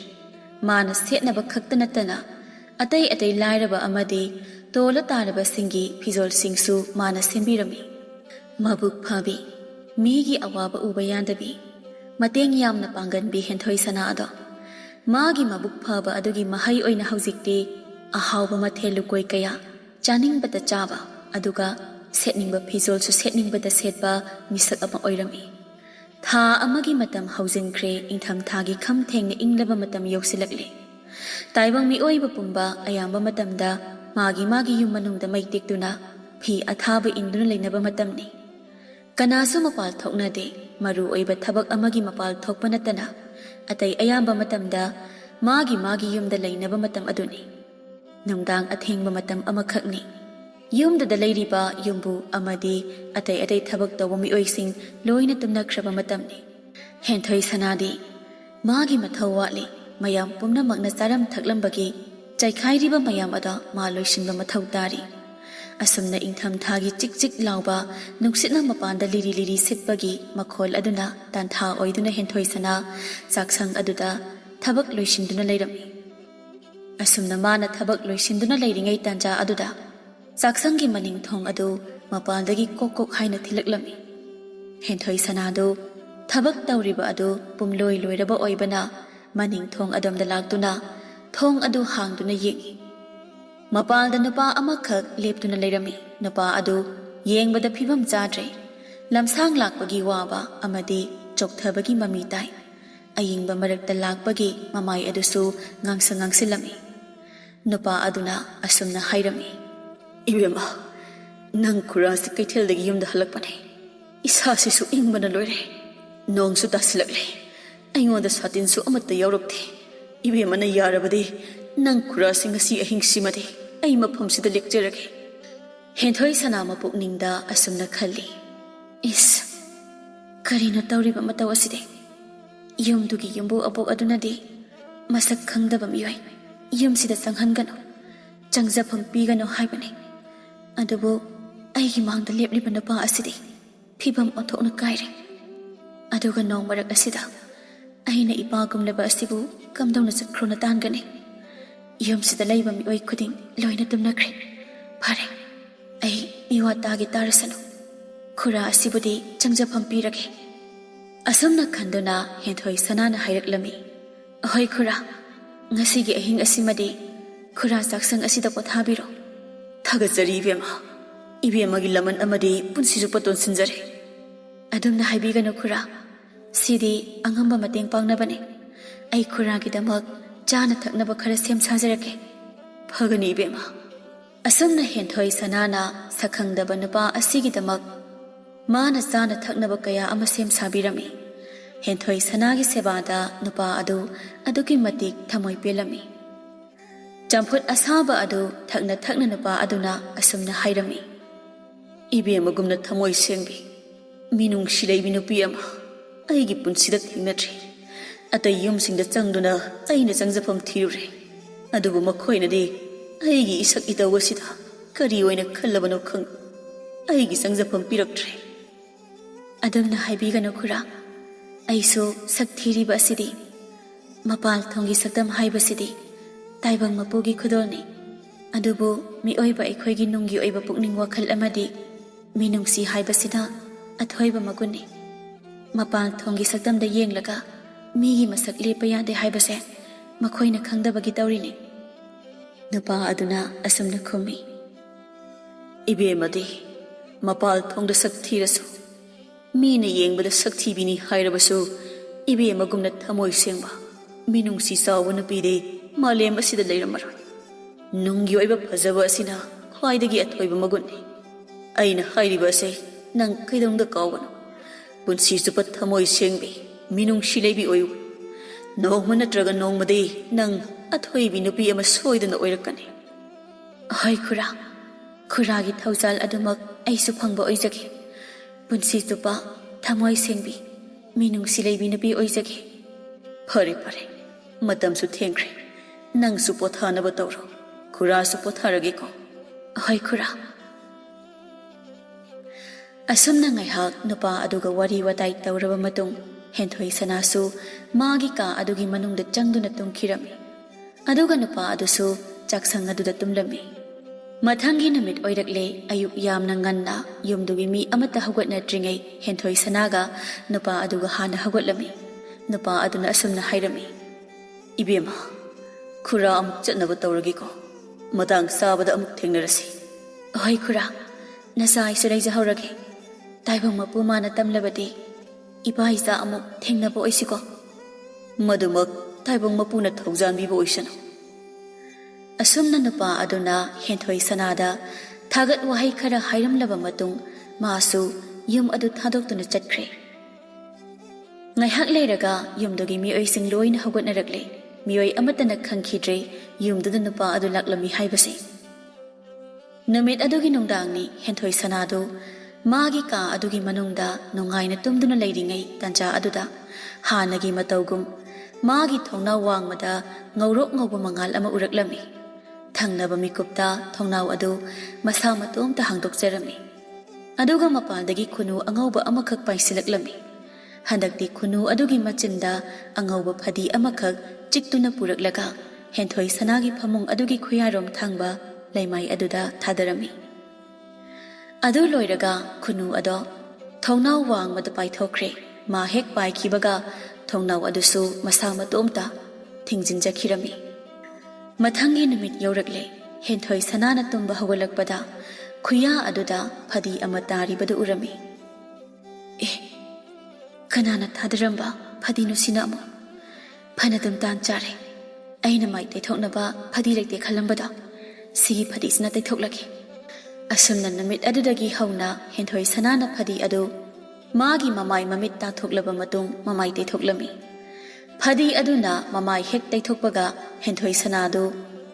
Mana setnaba khakta natana atay lairaba amadi tola tarabasinggi fizolsingsu mana sembirami. Mabuk phabi, migi awaba uba yandabi, mateng yamna panganbi henthoi sana ado. Magi mabuk phaba adugi mahai oina haujikti ahawba mathelu koi kaya chaningbata chaba aduga setningba fizolsu setningbata setba misak ama oirami. Tha amagi matam haujinkhre ingtham thagi kham thengna inglaba matam yoksilakle. Taibang mi oiba pumba ayamba matamda magi yum manungda maitikduna phi athaba induna leinaba matamni. Kanasu mapal thoknade maru oiba thabak amagi mapal thokpa natana atay ayamba matamda magi yumda leinaba matam aduni. Nungdang athengba matam amakhakni. Yumda da leiriba yumbu amadi atay thabak tawba miyoising loina tumnakraba matamni. Henthoi sanadi magi mathau watli mayam pumna magna charam thaklambagi chaikhairiba mayam ada ma loisinba mathau tari. Asumna ingtham thagi chik lauba nuksitna mapanda liri sitbagi makhol aduna tantha oiduna henthoi sana saksang aduda thabak loisinduna leirami. Asumna mana thabak loisinduna leiringai tanja aduda saksangi maning thong adu mapandagi kokok haina thilaklami. Henthoi sanado thabak tawriba adu pumloi loiraba oibana maning thong adomda laktuna thong adu hangduna yengi. Mapalda nupa amakhak leptuna leirami. Nupa adu yengbada phibam chadre. Lamsang lakpagi waba amadi chokthabagi mami tai. Ayingba marakta lakpagi mamai adusu ngangsilami. Nupa aduna asumna hairami. Ibema, nang kurasi kaithildagi yumda halakpane. Isasisu ingbana loire. Nongsu tasilakle. Aingonda satinsu amatta yaurokte. Ibemana yarabadi nang kurasi ngasi ahingsimade. Ay maphamsida lekjarage. Henthoi sana mapukningda asumna khalli. Karina tawriba mataw aside. Yumdugi yumbu abok adunadi masak khangdaba miyoi. Yumsida sanghangano. Changjafam pigano haibane. Adubu aigi mangda lepliba napa aside. Phibam othokna kaire. Aduga nong marak asida. Aina ipagumlaba asibu kamdawna sakhrona tangane. Yumsida leiba mioi khuding loina tumnakre. Phare ai miwa tagi tarasano. Khura asibudi changjafam pirage. Asumna khanduna henthoi sanana hairaklami. Ahoi khura, ngasigi ahing asimadi khura saksang asida pothabiro. Thagajari ibema. Ibemagi laman amadi punsisu paton sinjare. Adumna haibigano khura. Sidi angamba mateng pangnabane. Ai khura gidamak chana thaknaba khara sem sajarake. Phagani ibema. Asumna henthoi sanana sakhangdaba nupa asigidamak mana chana thaknaba kaya ama sem sabirami. Henthoi sanagi sebada nupa adu aduki matik thamoi pelami. Champut asaba adu thakna nupa aduna asumna hairami. Ibema gumna thamoi sengbi. Minung shilaibi nupi ama aigi punsida thingnatri. Atay yumsingda changduna aina changjafam thirure. Adubu makhoinadi aigi isak itawasida kari oina khallabano khang. Aigi changjafam piraktre. Adamna haibigano khura. Aiso sakthiriba asidi. Mapal thongi sakdam haibasidi. Taibang mapugi khudolni. Adubu mioiba aikhoigi nunggi oiba pukning wakhal amadi minungsi haibasida athoiba magunni. Mapal thongi sakdamda yenglaga migi masak lepa yade haibase makhoina khangdabagi tawrini. Nupa aduna asumna khumi. Ibemadi mapal thongda sakthirasu mina yengbada sakthibini hairabasu ibemagumna thamoi sengba minungsi sawa nupide malem asida leiramaro. Nunggi oiba phajaba asina khwaidagi athoiba magunni. Aina hairiba ase nang kaidongda kawgano. Punsi chupa thamoi sengbi minung shilaibi oyu. Nongma natraga nongmadi nang athoibi nupi ama soidana oirakani. Ahoi khura, khuragi thaujal adumak aisu phangba oijage. Punsi chupa thamoi sengbi minung shilaibi nupi oijage. Phare matam su thengkre. Nang su pothanaba tawro. Khura su potharage ko. Ahoi khura. Asumna ngaihak nupa aduga wari watai tawraba matung henthoi sanasu magi ka adugi manungda changduna tungkhirami. Aduga nupa adusu chaksang aduda tumlami. Mathangi namit oirakle ayuk yamna nganna yumdugi mi amata hawgatnadringai henthoi sanaga nupa aduga hana hawgatlami. Nupa aduna asumna hairami. Ibema, khura amuk chatnaba tawragiko. Matang sabada amuk thengnarasi. Ohai khura, nasai suraija haurage. Taibang mapu mana tamlabadi. Ipa isa amuk thengnaba oisiko. Madumak taibang mapuna thawjanbiba oisano. Asumna nupa aduna henthoi sanada thagat wahai khara hairamlaba matung masu yum adu thadoktuna chatkre. Ngaihak leiraga yumdugi miyoising loina hawgatnarakle. Miyoy amatana khangkhidre yumduda nupa adu laklami haibase. Numit adugi nungdangni henthoi sanado magi ka adugi manungda nungaina tumduna leiringai tanja aduda hanagi matawgum magi thongna wangmada ngaurok ngawba mangal ama uraklami. Thangnaba mikupta thongnaw adu masa matomta hangdokjarami. Aduga mapaldagi khunu angawba amakhak paisilaklami. Handakti khunu adugi machinda angawba phadi amakhak chiktuna puraklaga henthoi sanagi phamung adugi khuyarom thangba leimai aduda thadarami. Adu loiraga khunu ado thongnaw wangmada paithokre ma hek paikhibaga thongnaw adusu masa matomta thingjinjakhirami. Mathangi numit yaurakle henthoi sanana tumba hawgalakpada khuya aduda phadi ama taribadu urami. Kanana thadaramba phadi nusina amu phanadum tan chare aina mai taithoknaba phadi lekte khalambada sigi phadi sina taithoklaki. Asumna numit adudagi hauna henthoi sanana phadi adu magi mamai mamit ta thoklaba matung mamai taithoklami. Phadi aduna mamai hek taithokpaga henthoi sanadu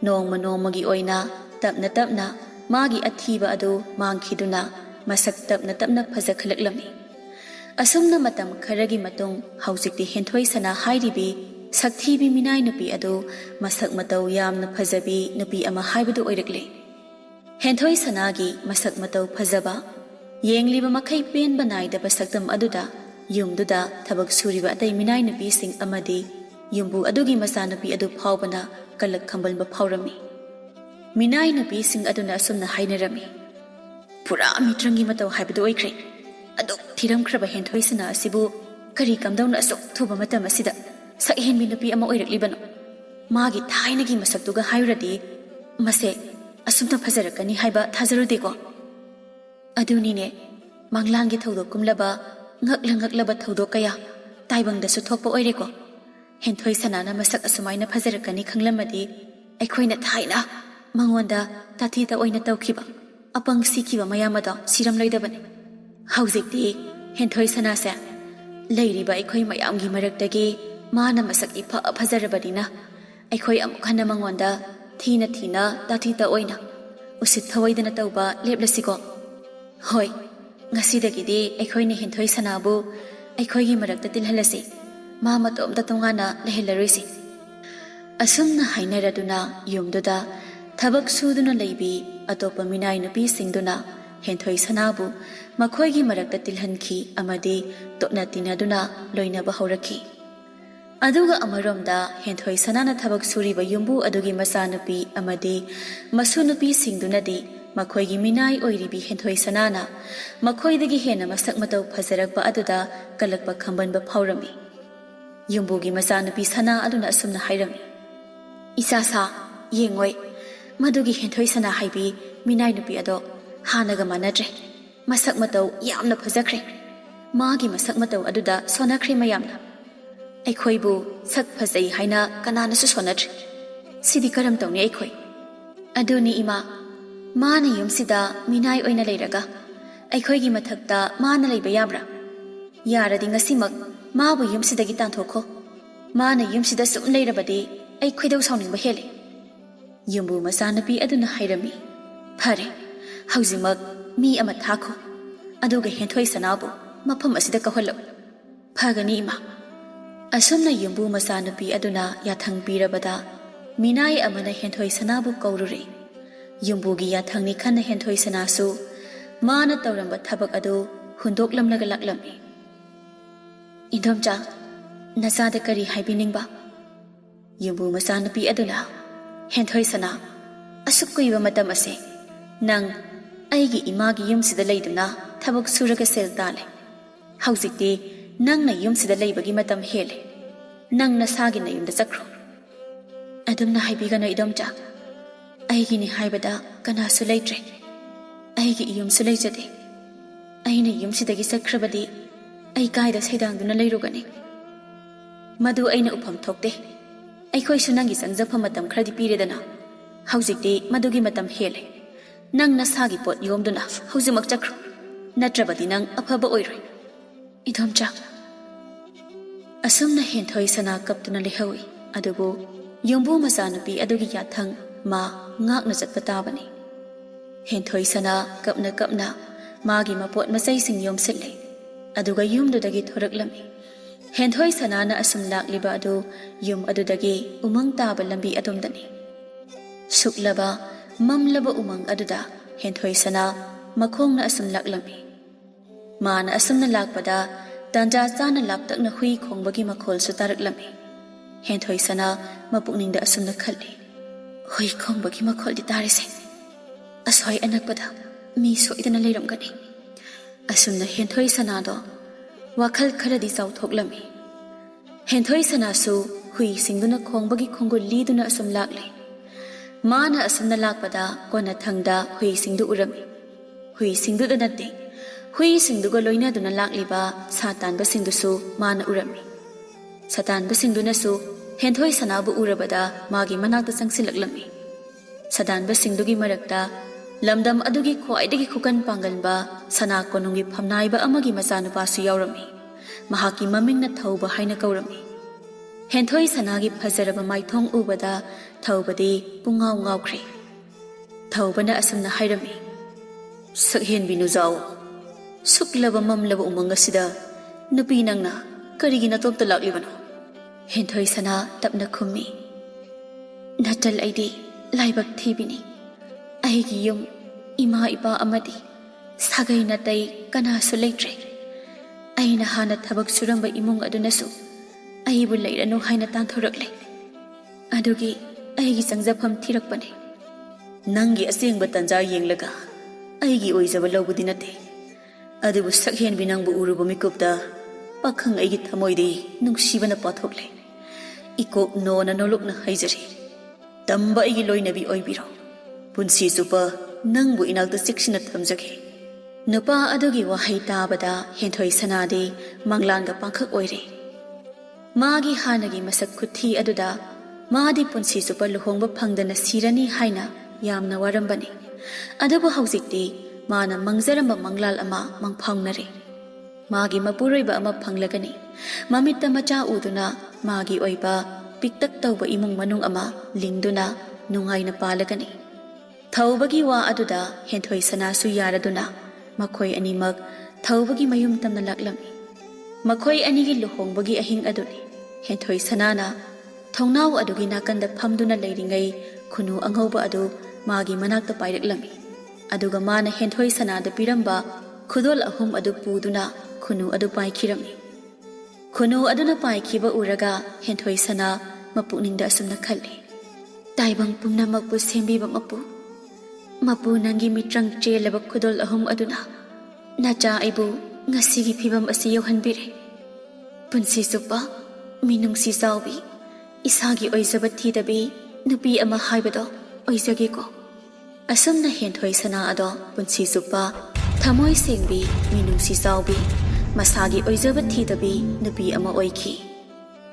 nongma nongmagi oina tapna tapna magi athiba adu mangkhiduna masak tapna tapna phajakhalaklami. Asumna matam kharagi matung haujikti henthoi sana hairibi sakthibi minai nupi adu masak mataw yamna phajabi nupi ama haibadu oirakle. Henthoi sanagi masak mataw phajaba yengliba makhai penba naidaba saktam aduda yumduda thabak suriba atai minai nupi sing amadi yumbu adugi masa nupi adu phawbana kalak khambalba phawrami. Minai nupi sing aduna asumna hainarami. Pura mitrangi mataw haibadu oikre. Aduk thiram khraba henthoi sana asibu kari kamdawna asuk thuba matam asida sak henbi nupi ama oiraklibano. Magi thainagi masaktuga hairadi mase asumna phajarakani haiba thajarudeko. Adunine manglangi thawdok kumlaba ngaklaba thawdok kaya taibangdasu thokpa oireko. Henthoi sanana masak asumaina phajarakani khanglamadi aikhoina thaina mangonda tathita oina tawkhiba apang sikhiba mayamada siram loidabane. Haujikti henthoi sanase leiriba aikhoi mayamgi maraktagi mana masak ipa phajarabadina aikhoi amuk hana mangonda thina tathita oina usit thawaidana tawba leplasiko. Hoi ngasidagidi aikhoina henthoi sanabu aikhoigi marakta tilhalasi ma matomda tongana lehelarisi. Asumna haineraduna yumduda thabak suduna leibi atopa minai nupi singduna henthoi sanabu makhoigi marakta tilhanki amadi tokna tinaduna loinaba haurakhi. Aduga amaromda henthoi sanana thabak suriba yumbu adugi masa nupi amadi masu nupi singdunadi makhoigi minai oiribi henthoi sanana makhoidagi hena masak mataw phajarakba aduda kalakpa khambanba phawrami. Yumbugi masa nupi sana aduna asumna hairami. Isasa yengoi madugi henthoi sana haibi minai nupi ado hanaga manadre masak mataw yamna phajakhre. Magi masak mataw aduda sonakhre mayamna. Aikhoibu sak phajai haina kananasu sonadre. Sidi karam tawni aikhoi. Aduni ima mana yumsida minai oina leiraga aikhoigi mathakta mana leiba yabra. Yaradi ngasimak mabu yumsidagi tanthokho. Mana yumsida sum leirabadi aikhoidau sauningba hele. Yumbu masanapi aduna hairami. Phare haujimak mi ama thakho aduga henthoi sanabu mafam asida kaholo. Phagani ima. Asumna yumbu masanapi aduna yathang pirabada minai amana henthoi sanabu kaurure. Yumbugi yathangni khana henthoi sanasu mana tawramba thabak adu hundoklamlaga laklami. Indomcha nasada kari haibiningba. Yumbu masanapi aduna henthoi sana asuk kuiba matam ase Nang aigi imagi yumsida leiduna thabak suraga sel tale. Haujikti nang na yumsida leibagi matam hele. Nang nasagi na yumda chakro. Adum na haibigano idomcha. Aigi ni haibada kanasu leitre. Aigi yumsu leijade. Aina yumsidagi sakrabadi ai kaida saidangduna leirugani. Madu aina upam thokte. Aikhoi sunangi sangjapha matam khradi piredana. Haujikti madugi matam hele. Nang nasagi pot yomduna haujimak chakro. Natrabadi nang afaba oiroi. Idomcha. Asumna henthoi sana kaptuna lehawi. Adubu yombu masanupi adugi yathang ma ngakna chatpa tabani. Henthoi sana kapna magi mapot masai sing yom sitle. Aduga yumdudagi thoraklami. Henthoi sana na asum lakliba adu yum adudagi umang taba lambi adumdani. Suklaba mamlaba umang aduda henthoi sana makhong na asum laklami. Ma na asum na lakpada tanja sana laptak na hui khongbagi makhol su taraklami. Henthoi sana mapukningda asum na khali. Hui khongbagi makhol di tarise. Asoi anakpada mi soidana leiramgani. Asum na henthoi sana do wakhal kharadi chauthoklammi. Henthoi sana su hui singduna khongbagi khongul liduna asum lakle. Mana asumna lakpada kona thangda hui singdu urami. Hui singdu da natte. Hui singdu go loina duna lakliba satan ba singdu su mana urami. Satan ba singduna su henthoi sana bu urabada magi manakta sangsilaklammi. Satan ba singdugi marakta lamdam adugi khwaidagi khukan pangalba sana konungi phamnaiba amagi machanupa su yaurami. Mahaki mamingna thauba haina kaurami. Henthoi sanagi phajaraba maithong ubada thaubadi pungau ngaukri. Thaubana asumna hairami. Sakhen binu jaw. Suklaba mamlaba umanga sida nupi nangna karigi natopta laklibano. Henthoi sana tapna khummi. Natal aidi laibak thibini. Aigi yum ima ipa amadi sagai natai kanasu leitre. Aina hana thabak suramba imung adunasu aibu leiranu haina tanthorakle. Adugi aigi sangjapam thirakpane. Nangi asengba tanja yenglaga aigi oijaba lobudi nate. Adubu sakhen binangbu urubu mikupta pakhang aigi thamoidi nungsibana pathokle. Ikok nona nolokna haijari. Tamba aigi loinabi oibiro. Punsi supa nangbu inalta siksina thamjake. Nupa adugi wahai tabada henthoi sanadi manglanga pangkhak oire. Magi hanagi masak khuthi aduda madi punsi supa luhongba phangdana sirani haina yamna warambani. Adubu haujikti mana mangjaramba manglal ama mangphangnare. Magi mapuroiba ama phanglagani. Mamitta macha uduna magi oiba piktak tauba imung manung ama lingduna nungaina palagani. Thaubagi wa aduda henthoi sana su yaraduna makhoi animak thaubagi mayum tamna laklami. Makhoi anigi luhongbagi ahing aduni. Henthoi sanana thongnau adugi nakanda phamduna leiringai khunu anghoba adu magi manakta pairaklami. Aduga mana henthoi sanada piramba khudol ahum adu puduna khunu adu paikhirami. Khunu aduna paikhiba uraga henthoi sana mapukningda asumna khalli. Taibang pumnamakpu sembiba mapu. Mapu nangi mitrang chelaba khudol ahum aduna nacha aibu ngasigi phibam asi yohanbire. Punsi supa minungsi zawbi isagi oizaba thidabi nupi ama haibado oizage ko. Asumna henthoi sana ado punsi supa thamoi sengbi minungsi zawbi masagi oizaba thidabi nupi ama oikhi.